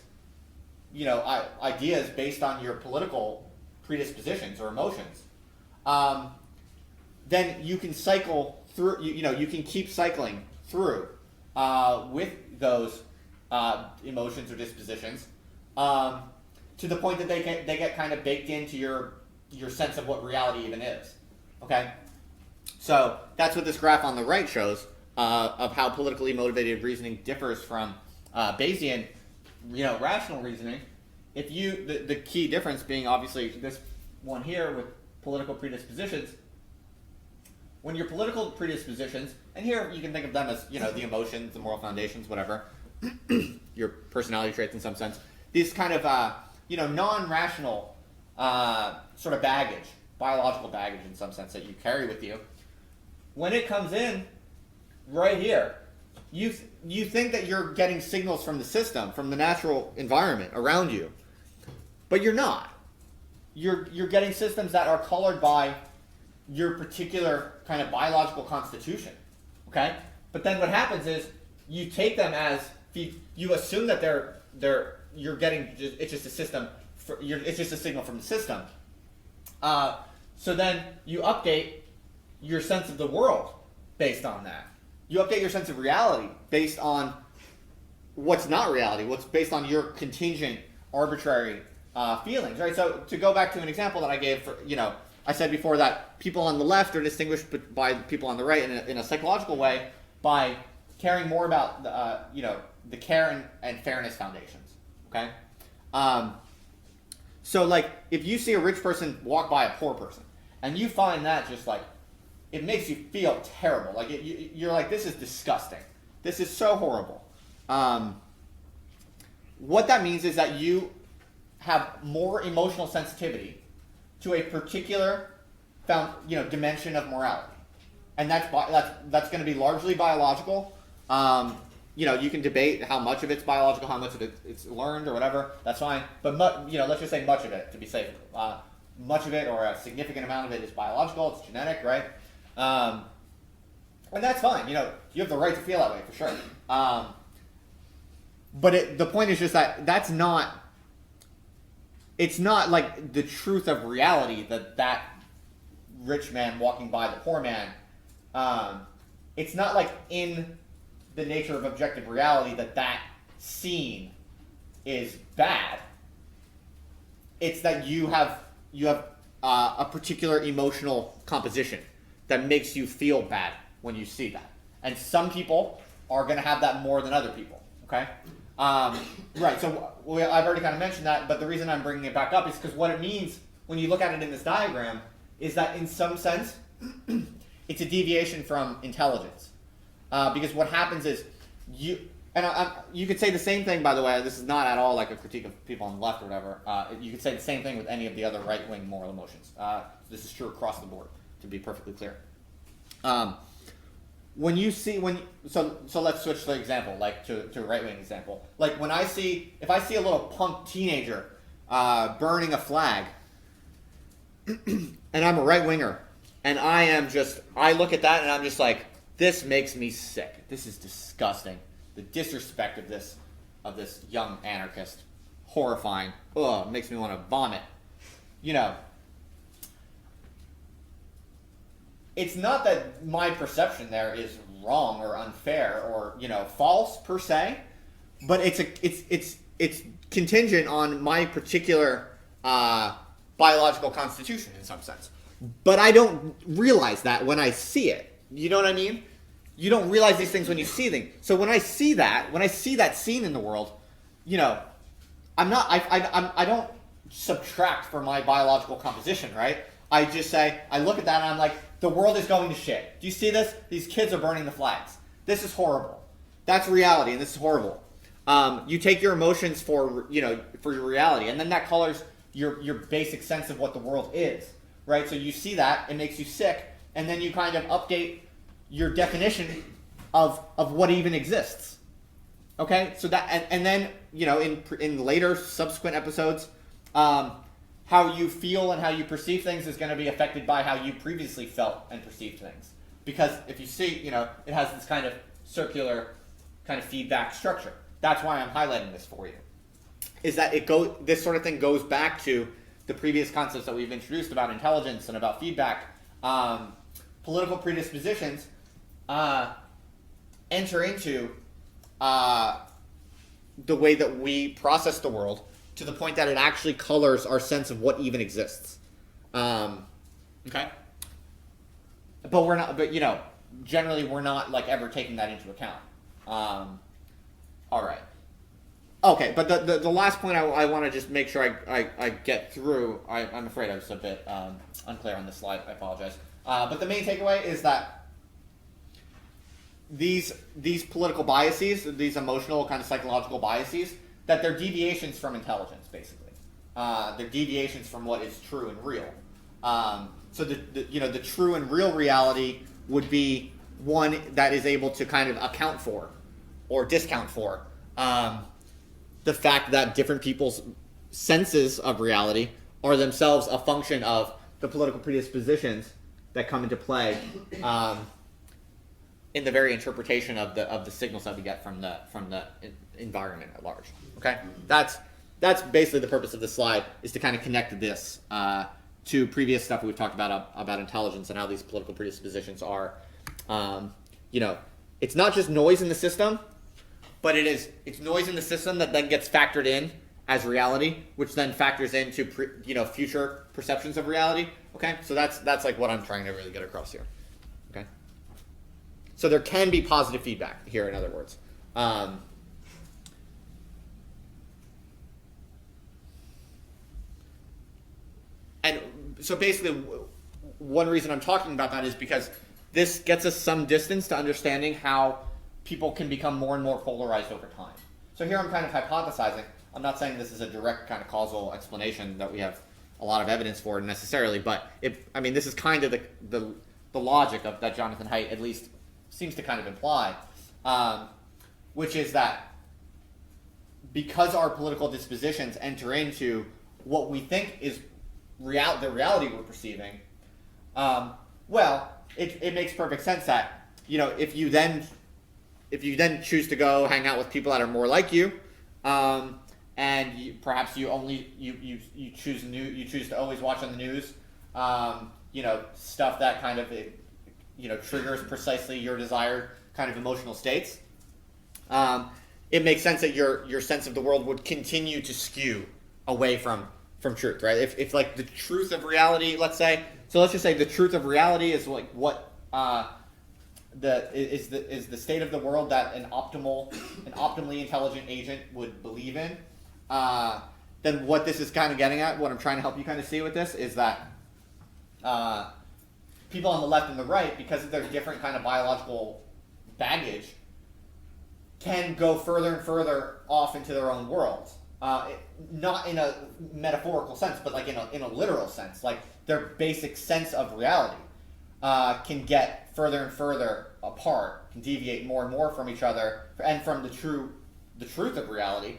ideas based on your political predispositions or emotions, then you can cycle through. You can keep cycling through with those emotions or dispositions to the point that they get kind of baked into your sense of what reality even is. Okay, So that's what this graph on the right shows of how politically motivated reasoning differs from Bayesian, rational reasoning. If you the key difference being obviously this one here with political predispositions. When your political predispositions, and here you can think of them as the emotions, the moral foundations, whatever, your personality traits in some sense. These kind of non-rational sort of baggage, biological baggage in some sense that you carry with you. When it comes in right here, you think that you're getting signals from the system, from the natural environment around you, but you're not. You're getting systems that are colored by your particular kind of biological constitution, okay? But then what happens is you take them as you assume that you're getting it's just a system it's just a signal from the system. So then you update your sense of the world based on that. You update your sense of reality based on what's not reality, what's based on your contingent, arbitrary feelings, right? So to go back to an example that I gave for I said before that people on the left are distinguished by people on the right in a psychological way by caring more about the care and fairness foundations. Okay, so like if you see a rich person walk by a poor person and you find that just like it makes you feel terrible, like you're like, this is disgusting, this is so horrible. What that means is that you have more emotional sensitivity to a particular dimension of morality, and that's going to be largely biological. You can debate how much of it's biological, how much of it's learned or whatever. That's fine, but let's just say much of it to be safe. Much of it or a significant amount of it is biological. It's genetic, right? And that's fine. You have the right to feel that way for sure. But the point is just that that's not. It's not like the truth of reality that rich man walking by the poor man. It's not like in the nature of objective reality that scene is bad. It's that you have a particular emotional composition that makes you feel bad when you see that, and some people are going to have that more than other people. Okay. Right, so I've already kind of mentioned that, but the reason I'm bringing it back up is because what it means when you look at it in this diagram is that in some sense it's a deviation from intelligence. Because what happens is you could say the same thing, by the way, this is not at all like a critique of people on the left or whatever. You could say the same thing with any of the other right-wing moral emotions. This is true across the board, to be perfectly clear. So let's switch the example, like to a right-wing example. Like if I see a little punk teenager burning a flag, and I'm a right-winger, and I look at that and I'm just like, this makes me sick. This is disgusting. The disrespect of this young anarchist, horrifying. Ugh, makes me want to vomit. It's not that my perception there is wrong or unfair or false per se, but it's contingent on my particular biological constitution in some sense. But I don't realize that when I see it. You know what I mean? You don't realize these things when you see them. So when I see that scene in the world, I don't subtract from my biological composition, right? I just say, I look at that and I'm like, the world is going to shit. Do you see this? These kids are burning the flags. This is horrible. That's reality, and this is horrible. You take your emotions for your reality, and then that colors your basic sense of what the world is, right? So you see that, it makes you sick, and then you kind of update your definition of what even exists. Okay, so that and then in later subsequent episodes, how you feel and how you perceive things is going to be affected by how you previously felt and perceived things. Because if you see, it has this kind of circular kind of feedback structure. That's why I'm highlighting this for you. Is that this sort of thing goes back to the previous concepts that we've introduced about intelligence and about feedback. Political predispositions enter into the way that we process the world, to the point that it actually colors our sense of what even exists. Okay? but we're not. But generally we're not like ever taking that into account. All right. Okay, but the last point I want to just make sure I get through. I'm afraid I was a bit unclear on this slide. I apologize. But the main takeaway is that these political biases, these emotional kind of psychological biases, that they're deviations from intelligence, basically. They're deviations from what is true and real. So the true and real reality would be one that is able to kind of account for or discount for the fact that different people's senses of reality are themselves a function of the political predispositions that come into play in the very interpretation of the signals that we get from the environment at large. Okay, that's basically the purpose of this slide, is to kind of connect this to previous stuff we've talked about intelligence and how these political predispositions are. It's not just noise in the system, but it's noise in the system that then gets factored in as reality, which then factors into future perceptions of reality. Okay, so that's like what I'm trying to really get across here. Okay, so there can be positive feedback here, in other words. And so basically, one reason I'm talking about that is because this gets us some distance to understanding how people can become more and more polarized over time. So here I'm kind of hypothesizing. I'm not saying this is a direct kind of causal explanation that we have a lot of evidence for necessarily, but this is kind of the logic of that Jonathan Haidt at least seems to kind of imply, which is that because our political dispositions enter into what we think is the reality we're perceiving, it makes perfect sense that if you then choose to go hang out with people that are more like you, and perhaps you choose to always watch on the news, stuff that kind of triggers precisely your desired kind of emotional states. It makes sense that your sense of the world would continue to skew away from truth, right? If like the truth of reality, let's just say the truth of reality is like what is the state of the world that an optimally intelligent agent would believe in, then what this is kind of getting at, what I'm trying to help you kind of see with this, is that people on the left and the right, because of their different kind of biological baggage, can go further and further off into their own worlds. Not in a metaphorical sense, but like in a literal sense. Like their basic sense of reality can get further and further apart, can deviate more and more from each other and from the truth of reality,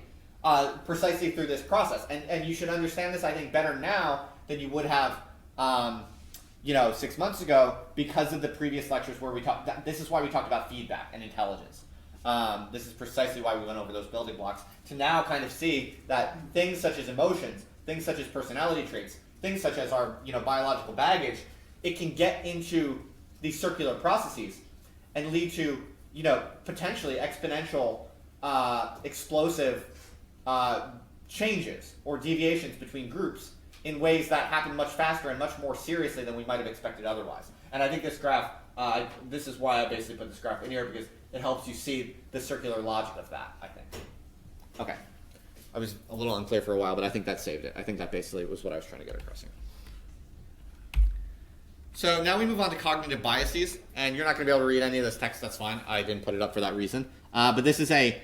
precisely through this process. And you should understand this, I think, better now than you would have 6 months ago, because of the previous lectures where we talked. This is why we talked about feedback and intelligence. This is precisely why we went over those building blocks, to now kind of see that things such as emotions, things such as personality traits, things such as our biological baggage, it can get into these circular processes and lead to potentially exponential, explosive changes or deviations between groups in ways that happen much faster and much more seriously than we might have expected otherwise. And I think this graph, this is why I basically put this graph in here, because it helps you see the circular logic of that, I think. Okay. I was a little unclear for a while, but I think that saved it. I think that basically was what I was trying to get across here. So now we move on to cognitive biases, and you're not going to be able to read any of this text. That's fine. I didn't put it up for that reason. But this is a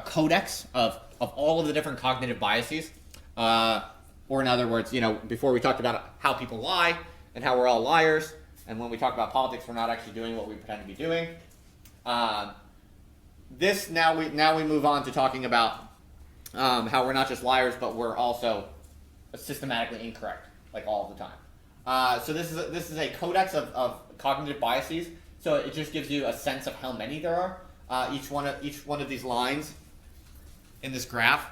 codex of all of the different cognitive biases. Or in other words, before we talked about how people lie and how we're all liars, and when we talk about politics, we're not actually doing what we pretend to be doing. Now we move on to talking about how we're not just liars, but we're also systematically incorrect, like all the time. So this is a codex of cognitive biases. So it just gives you a sense of how many there are. Each one of these lines in this graph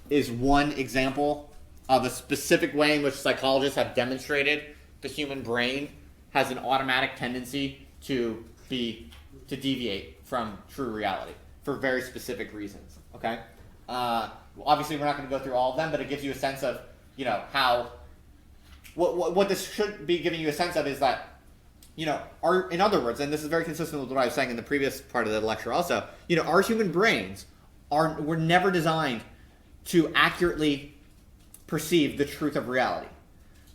is one example of a specific way in which psychologists have demonstrated the human brain has an automatic tendency to deviate from true reality for very specific reasons. Okay, obviously we're not going to go through all of them, but it gives you a sense of how what this should be giving you a sense of is that, in other words, and this is very consistent with what I was saying in the previous part of the lecture also, our human brains were never designed to accurately perceive the truth of reality.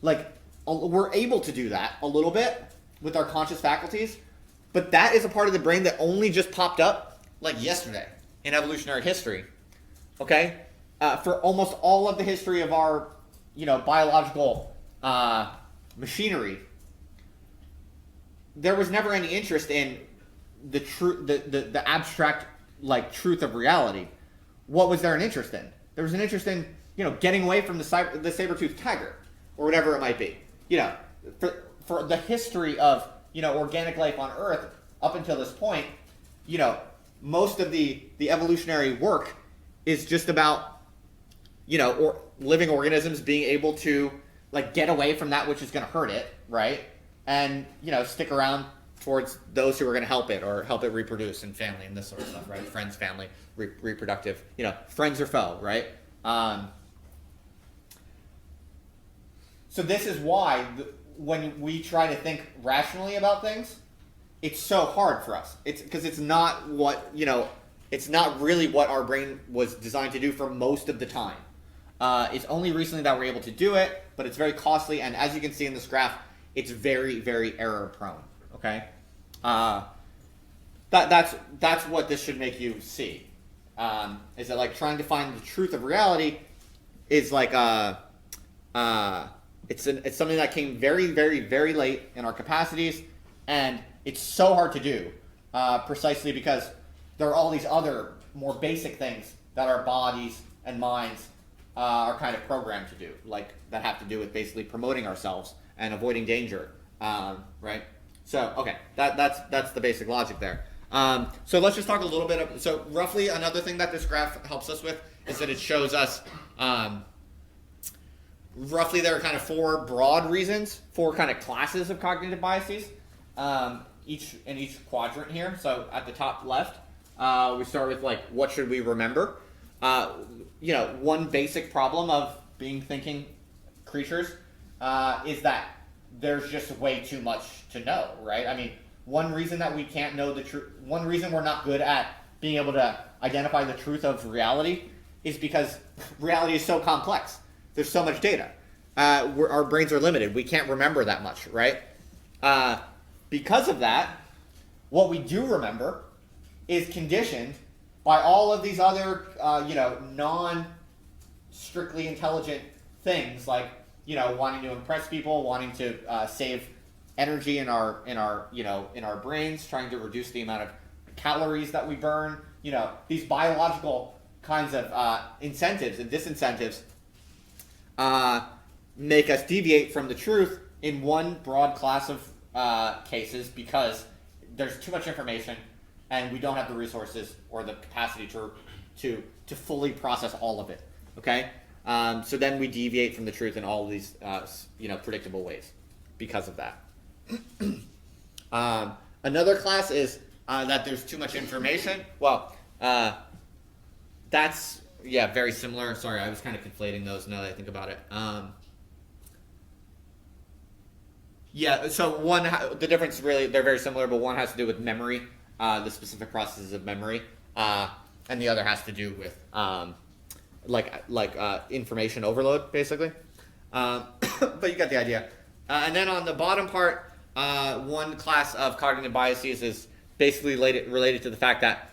Like, we're able to do that a little bit with our conscious faculties, but that is a part of the brain that only just popped up like yesterday in evolutionary history. Okay? For almost all of the history of our, biological machinery, there was never any interest in the abstract, like, truth of reality. What was there an interest in? There was an interest in, getting away from the saber-toothed tiger, or whatever it might be. For the history of, organic life on Earth up until this point, most of the evolutionary work is just about, or living organisms being able to, like, get away from that which is going to hurt it, right? And, stick around towards those who are going to help it, or help it reproduce, and family and this sort of stuff, right? Friends, family, reproductive, friends or foe, right? So this is why when we try to think rationally about things, it's so hard for us. It's because it's not what, it's not really what our brain was designed to do for most of the time. It's only recently that we're able to do it, but it's very costly, and as you can see in this graph, it's very, very error prone. Okay, that's what this should make you see. Is that, like, trying to find the truth of reality is like it's something that came very, very, very late in our capacities, and it's so hard to do, precisely because there are all these other more basic things that our bodies and minds are kind of programmed to do, like, that have to do with basically promoting ourselves and avoiding danger, right? So, okay, that's the basic logic there. So let's just talk a little bit so roughly another thing that this graph helps us with is that it shows us, roughly there are kind of four broad reasons, four kind of classes of cognitive biases, each in each quadrant here. So at the top left, we start with, like, what should we remember? One basic problem of being thinking creatures is that there's just way too much to know, right? I mean, one reason that we can't know the truth, one reason we're not good at being able to identify the truth of reality is because reality is so complex. There's so much data. Our brains are limited. We can't remember that much, right? Because of that, what we do remember is conditioned by all of these other, non-strictly intelligent things, like, wanting to impress people, wanting to save energy in our brains, trying to reduce the amount of calories that we burn. These biological kinds of incentives and disincentives make us deviate from the truth in one broad class of cases because there's too much information and we don't have the resources or the capacity to fully process all of it. Okay, so then we deviate from the truth in all of these predictable ways because of that. Another class is that there's too much information. Well, that's very similar. Sorry, I was kind of conflating those now that I think about it. So the difference really, they're very similar, but one has to do with memory, the specific processes of memory, and the other has to do with information overload, basically. But you got the idea. And then on the bottom part, one class of cognitive biases is basically related to the fact that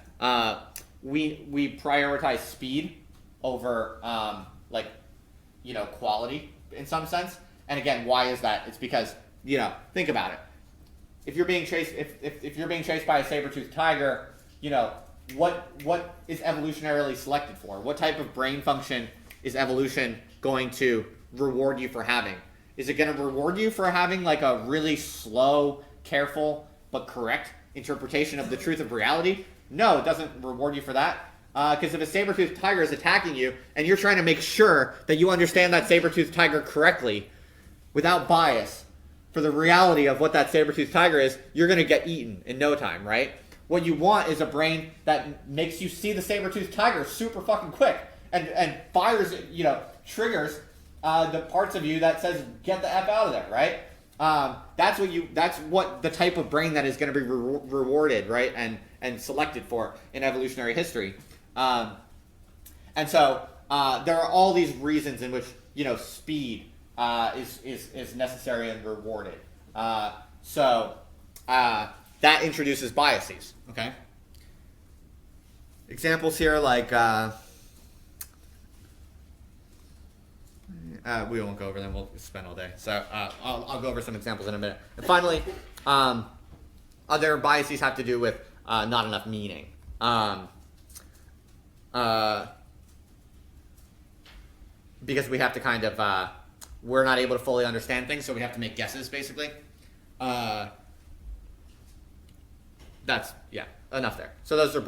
we prioritize speed over quality in some sense. And again, why is that? It's because, think about it. If you're being chased, if you're being chased by a saber-toothed tiger, what is evolutionarily selected for? What type of brain function is evolution going to reward you for having? Is it going to reward you for having, like, a really slow, careful, but correct interpretation of the truth of reality? No, it doesn't reward you for that. Because if a saber-toothed tiger is attacking you and you're trying to make sure that you understand that saber-toothed tiger correctly without bias for the reality of what that saber-toothed tiger is, you're going to get eaten in no time, right? What you want is a brain that makes you see the saber-toothed tiger super fucking quick and fires, triggers the parts of you that says get the F out of there, right? That's what the type of brain that is going to be rewarded, right, and selected for in evolutionary history. And so there are all these reasons in which speed is necessary and rewarded. So that introduces biases. Okay. Examples here like we won't go over them. We'll spend all day. So I'll go over some examples in a minute. And finally, other biases have to do with not enough meaning. Because we have to kind of, we're not able to fully understand things, so we have to make guesses, basically. That's, yeah, enough there. So those are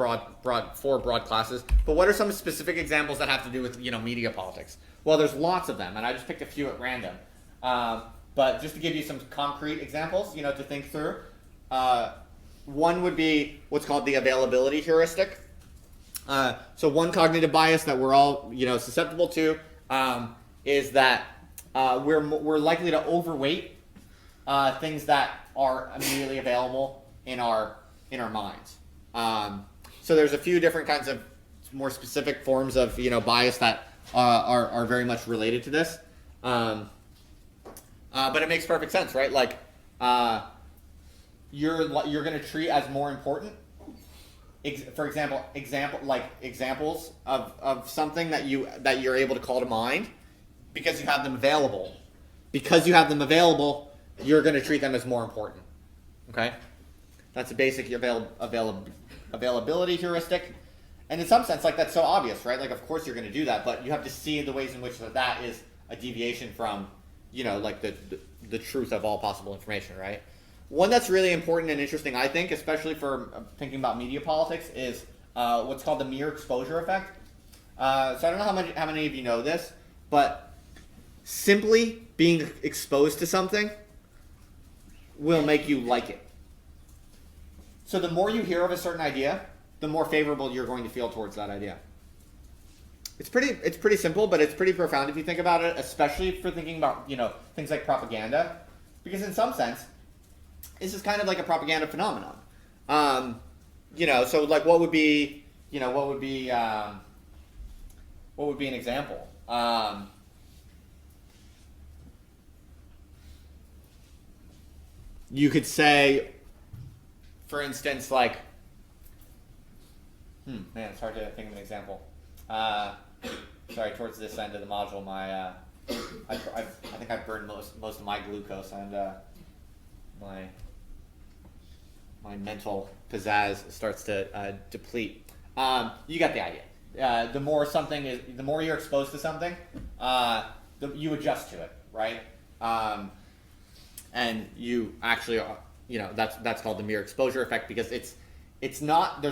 four broad classes. But what are some specific examples that have to do with, media politics? Well, there's lots of them, and I just picked a few at random. But just to give you some concrete examples, to think through. One would be what's called the availability heuristic. So one cognitive bias that we're all, susceptible to is that we're likely to overweight things that are immediately available in our minds. So there's a few different kinds of more specific forms of bias that are very much related to this. But it makes perfect sense, right? Like you're going to treat as more important. For example, examples of something that you're able to call to mind because you have them available. Because you have them available, you're going to treat them as more important. Okay, that's a basic availability heuristic, and in some sense, like that's so obvious, right? Like, of course you're going to do that, but you have to see the ways in which that is a deviation from, like the truth of all possible information, right? One that's really important and interesting, I think, especially for thinking about media politics, is what's called the mere exposure effect. So I don't know how many of you know this, but simply being exposed to something will make you like it. So the more you hear of a certain idea, the more favorable you're going to feel towards that idea. It's pretty simple, but it's pretty profound if you think about it, especially for thinking about things like propaganda, because in some sense, this is kind of like a propaganda phenomenon. So like what would be an example? You could say, for instance, like, man, it's hard to think of an example. Sorry, towards this end of the module, I think I've burned most of my glucose, and my mental pizzazz starts to deplete. You got the idea. The more you're exposed to something, you adjust to it, right? And you actually, that's called the mere exposure effect, because it's not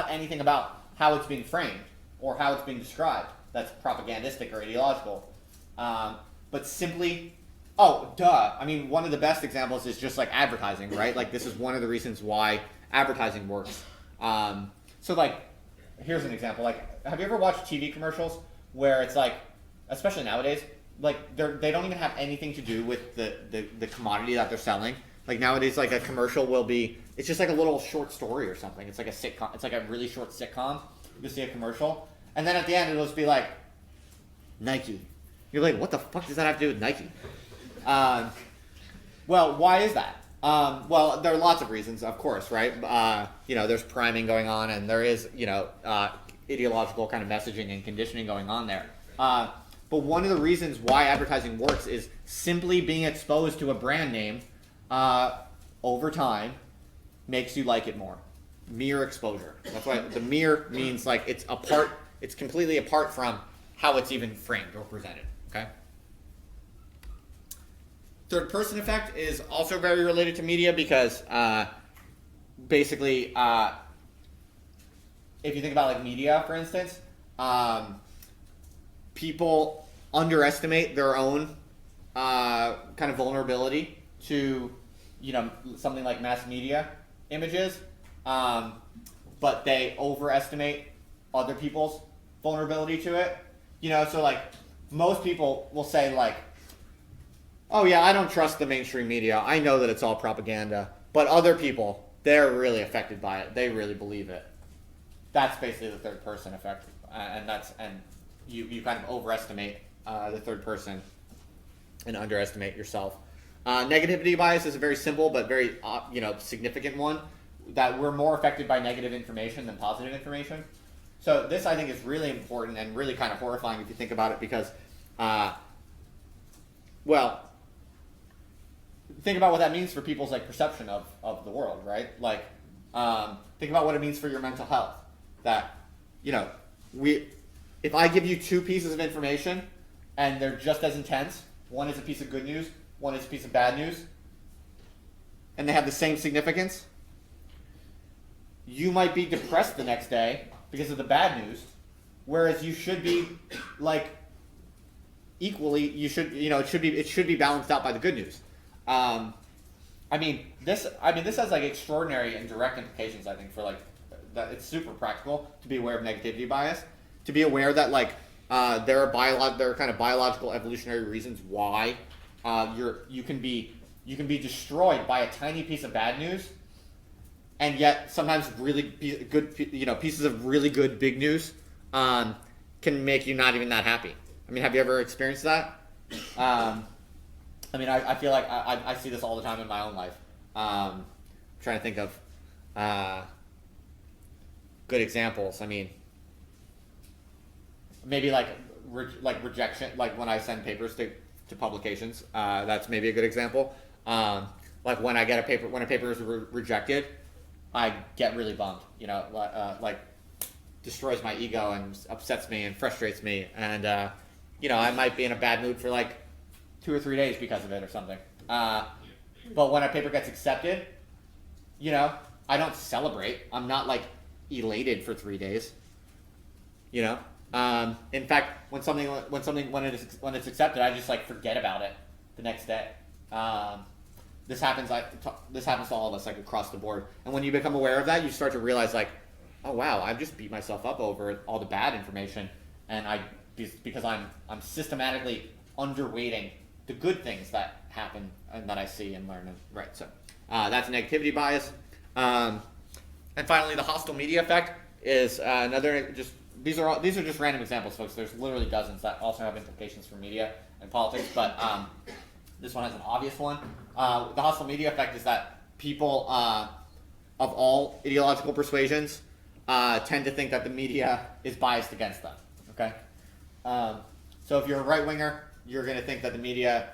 anything about how it's being framed or how it's being described that's propagandistic or ideological, but simply. Oh, duh. I mean, one of the best examples is just like advertising, right? Like, this is one of the reasons why advertising works. So, like, here's an example. Like, have you ever watched TV commercials where it's like, especially nowadays, like they don't even have anything to do with the commodity that they're selling. Like nowadays, like a commercial will be, it's just like a little short story or something. It's like a sitcom. It's like a really short sitcom. You'll see a commercial, and then at the end it'll just be like, Nike. You're like, what the fuck does that have to do with Nike? Well, why is that? Well, there are lots of reasons, of course, right? There's priming going on, and there is, ideological kind of messaging and conditioning going on there. But one of the reasons why advertising works is simply being exposed to a brand name over time makes you like it more. Mere exposure. That's why the mere means like it's completely apart from how it's even framed or presented. Okay? Third person effect is also very related to media because basically if you think about like media, for instance, people underestimate their own kind of vulnerability to something like mass media images, but they overestimate other people's vulnerability to it. So like most people will say like, oh yeah, I don't trust the mainstream media. I know that it's all propaganda. But other people, they're really affected by it. They really believe it. That's basically the third person effect. And you kind of overestimate the third person and underestimate yourself. Negativity bias is a very simple but very significant one, that we're more affected by negative information than positive information. So this, I think, is really important and really kind of horrifying if you think about it, because, think about what that means for people's like perception of the world, right? Like, think about what it means for your mental health. That, if I give you two pieces of information and they're just as intense, one is a piece of good news, one is a piece of bad news, and they have the same significance, you might be depressed the next day because of the bad news, whereas you should be like equally, it should be balanced out by the good news. This has like extraordinary and direct implications, I think, for like that. It's super practical to be aware of negativity bias, to be aware that like there are kind of biological evolutionary reasons why you can be destroyed by a tiny piece of bad news, and yet sometimes really good pieces of really good big news can make you not even that happy. I mean, have you ever experienced that? I feel like I see this all the time in my own life. I'm trying to think of good examples. I mean, maybe like rejection, like when I send papers to publications. That's maybe a good example. Like when a paper is rejected, I get really bummed. Like destroys my ego and upsets me and frustrates me, and I might be in a bad mood for like 2 or 3 days because of it or something. But when a paper gets accepted, I don't celebrate. I'm not like elated for 3 days. In fact, when it's accepted, I just like forget about it the next day. This happens to all of us, like across the board. And when you become aware of that, you start to realize like, oh wow, I've just beat myself up over all the bad information, and because I'm systematically underweighting the good things that happen and that I see and learn. Right. So that's negativity bias. And finally, the hostile media effect is another. These are just random examples, folks. There's literally dozens that also have implications for media and politics, but this one has an obvious one. The hostile media effect is that people of all ideological persuasions tend to think that the media is biased against them. Okay. So if you're a right winger, you're going to think that the media,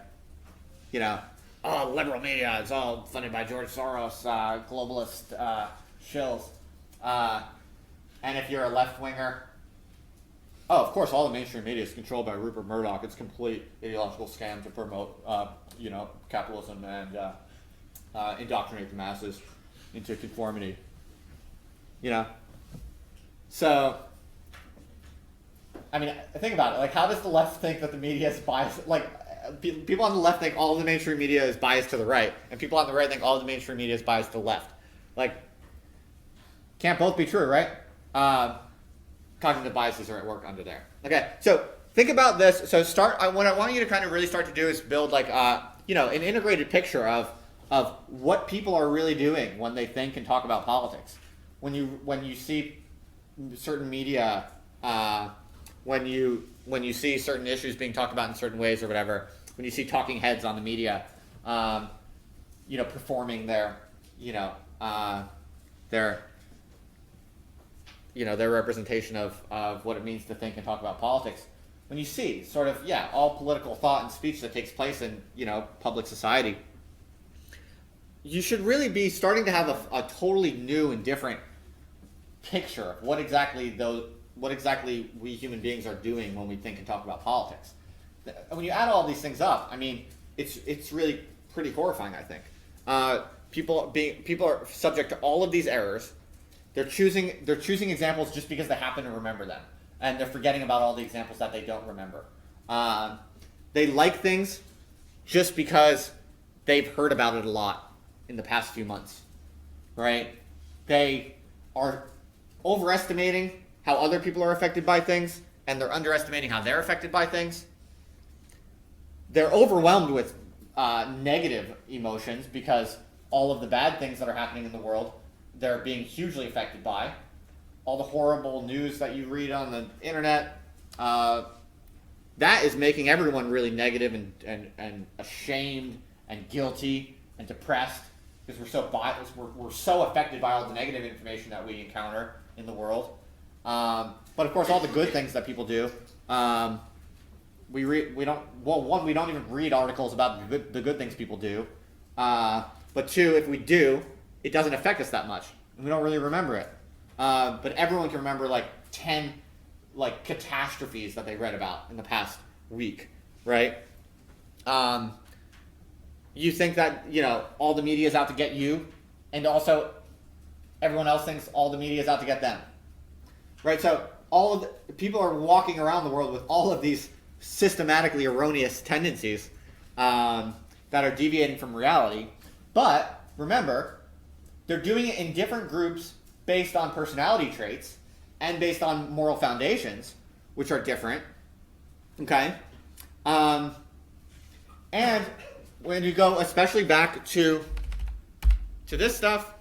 liberal media, it's all funded by George Soros, globalist shills. And if you're a left winger, of course, all the mainstream media is controlled by Rupert Murdoch. It's a complete ideological scam to promote, capitalism and indoctrinate the masses into conformity. So. I mean, think about it. Like, how does the left think that the media is biased? Like, people on the left think all of the mainstream media is biased to the right, and people on the right think all of the mainstream media is biased to the left. Like, can't both be true, right? Cognitive biases are at work under there. Okay, so think about this. So what I want you to kind of really start to do is build like, an integrated picture of what people are really doing when they think and talk about politics. When you see certain media. When you see certain issues being talked about in certain ways or whatever, when you see talking heads on the media, performing their representation of what it means to think and talk about politics, when you see sort of, all political thought and speech that takes place in, public society, you should really be starting to have a totally new and different picture of what exactly we human beings are doing when we think and talk about politics. When you add all these things up, I mean, it's really pretty horrifying, I think. People are subject to all of these errors. They're choosing examples just because they happen to remember them, and they're forgetting about all the examples that they don't remember. They like things just because they've heard about it a lot in the past few months, right? They are overestimating how other people are affected by things, and they're underestimating how they're affected by things. they're overwhelmed with negative emotions because all of the bad things that are happening in the world, they're being hugely affected by. All the horrible news that you read on the internet, that is making everyone really negative and ashamed and guilty and depressed because we're so affected by all the negative information that we encounter in the world. But of course, all the good things that people do, we don't even read articles about the good things people do. But two, if we do, it doesn't affect us that much, and we don't really remember it. But everyone can remember like 10 catastrophes that they read about in the past week, right? You think that all the media is out to get you, and also everyone else thinks all the media is out to get them, right? So all of the people are walking around the world with all of these systematically erroneous tendencies that are deviating from reality. But remember, they're doing it in different groups based on personality traits and based on moral foundations, which are different. Okay? And when you go especially back to this stuff,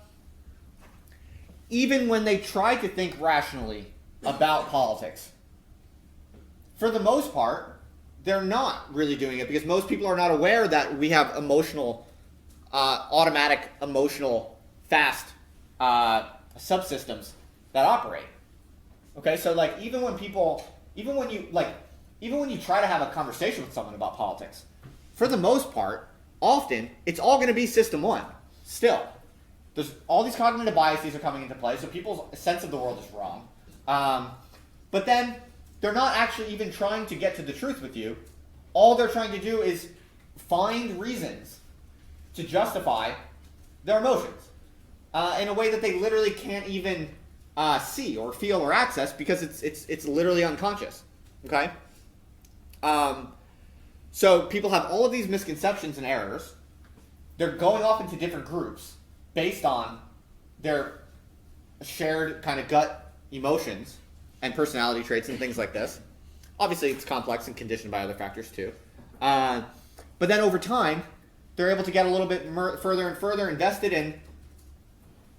even when they try to think rationally about politics, for the most part, they're not really doing it because most people are not aware that we have automatic emotional, fast subsystems that operate. Okay, so even when you try to have a conversation with someone about politics, for the most part, often it's all going to be system one. Still, there's all these cognitive biases are coming into play, so people's sense of the world is wrong. But then they're not actually even trying to get to the truth with you. All they're trying to do is find reasons to justify their emotions in a way that they literally can't even see or feel or access because it's literally unconscious. Okay? So people have all of these misconceptions and errors. They're going off into different groups based on their shared kind of gut emotions and personality traits and things like this. Obviously, it's complex and conditioned by other factors too. But then over time, they're able to get a little bit further and further invested in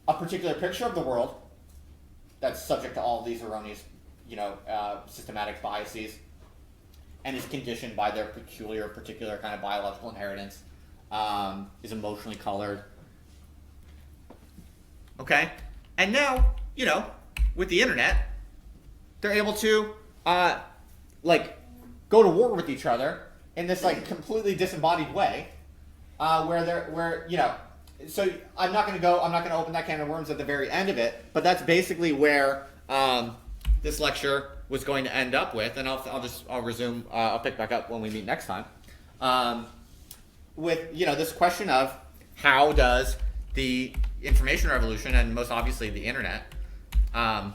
a particular picture of the world that's subject to all of these erroneous, systematic biases, and is conditioned by their particular kind of biological inheritance, is emotionally colored. Okay? And now, with the internet, they're able to, go to war with each other in this, completely disembodied way, so I'm not going to open that can of worms at the very end of it, but that's basically where this lecture was going to end up with, and I'll resume, I'll pick back up when we meet next time, with, this question of how does the information revolution, and most obviously the internet, how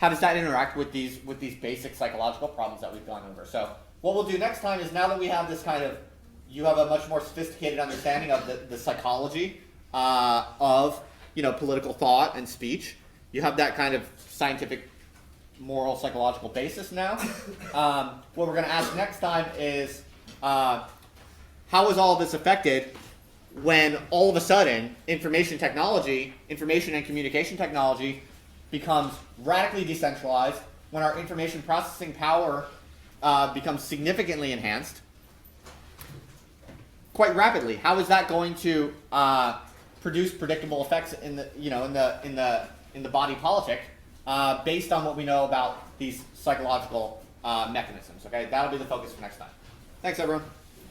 does that interact with these basic psychological problems that we've gone over? So what we'll do next time is, now that we have this you have a much more sophisticated understanding of the psychology of political thought and speech. You have that kind of scientific, moral, psychological basis now. What we're going to ask next time is how is all of this affected when all of a sudden information and communication technology becomes radically decentralized, when our information processing power becomes significantly enhanced quite rapidly. How is that going to produce predictable effects in the body politic based on what we know about these psychological mechanisms? Okay, that'll be the focus for next time. Thanks, everyone.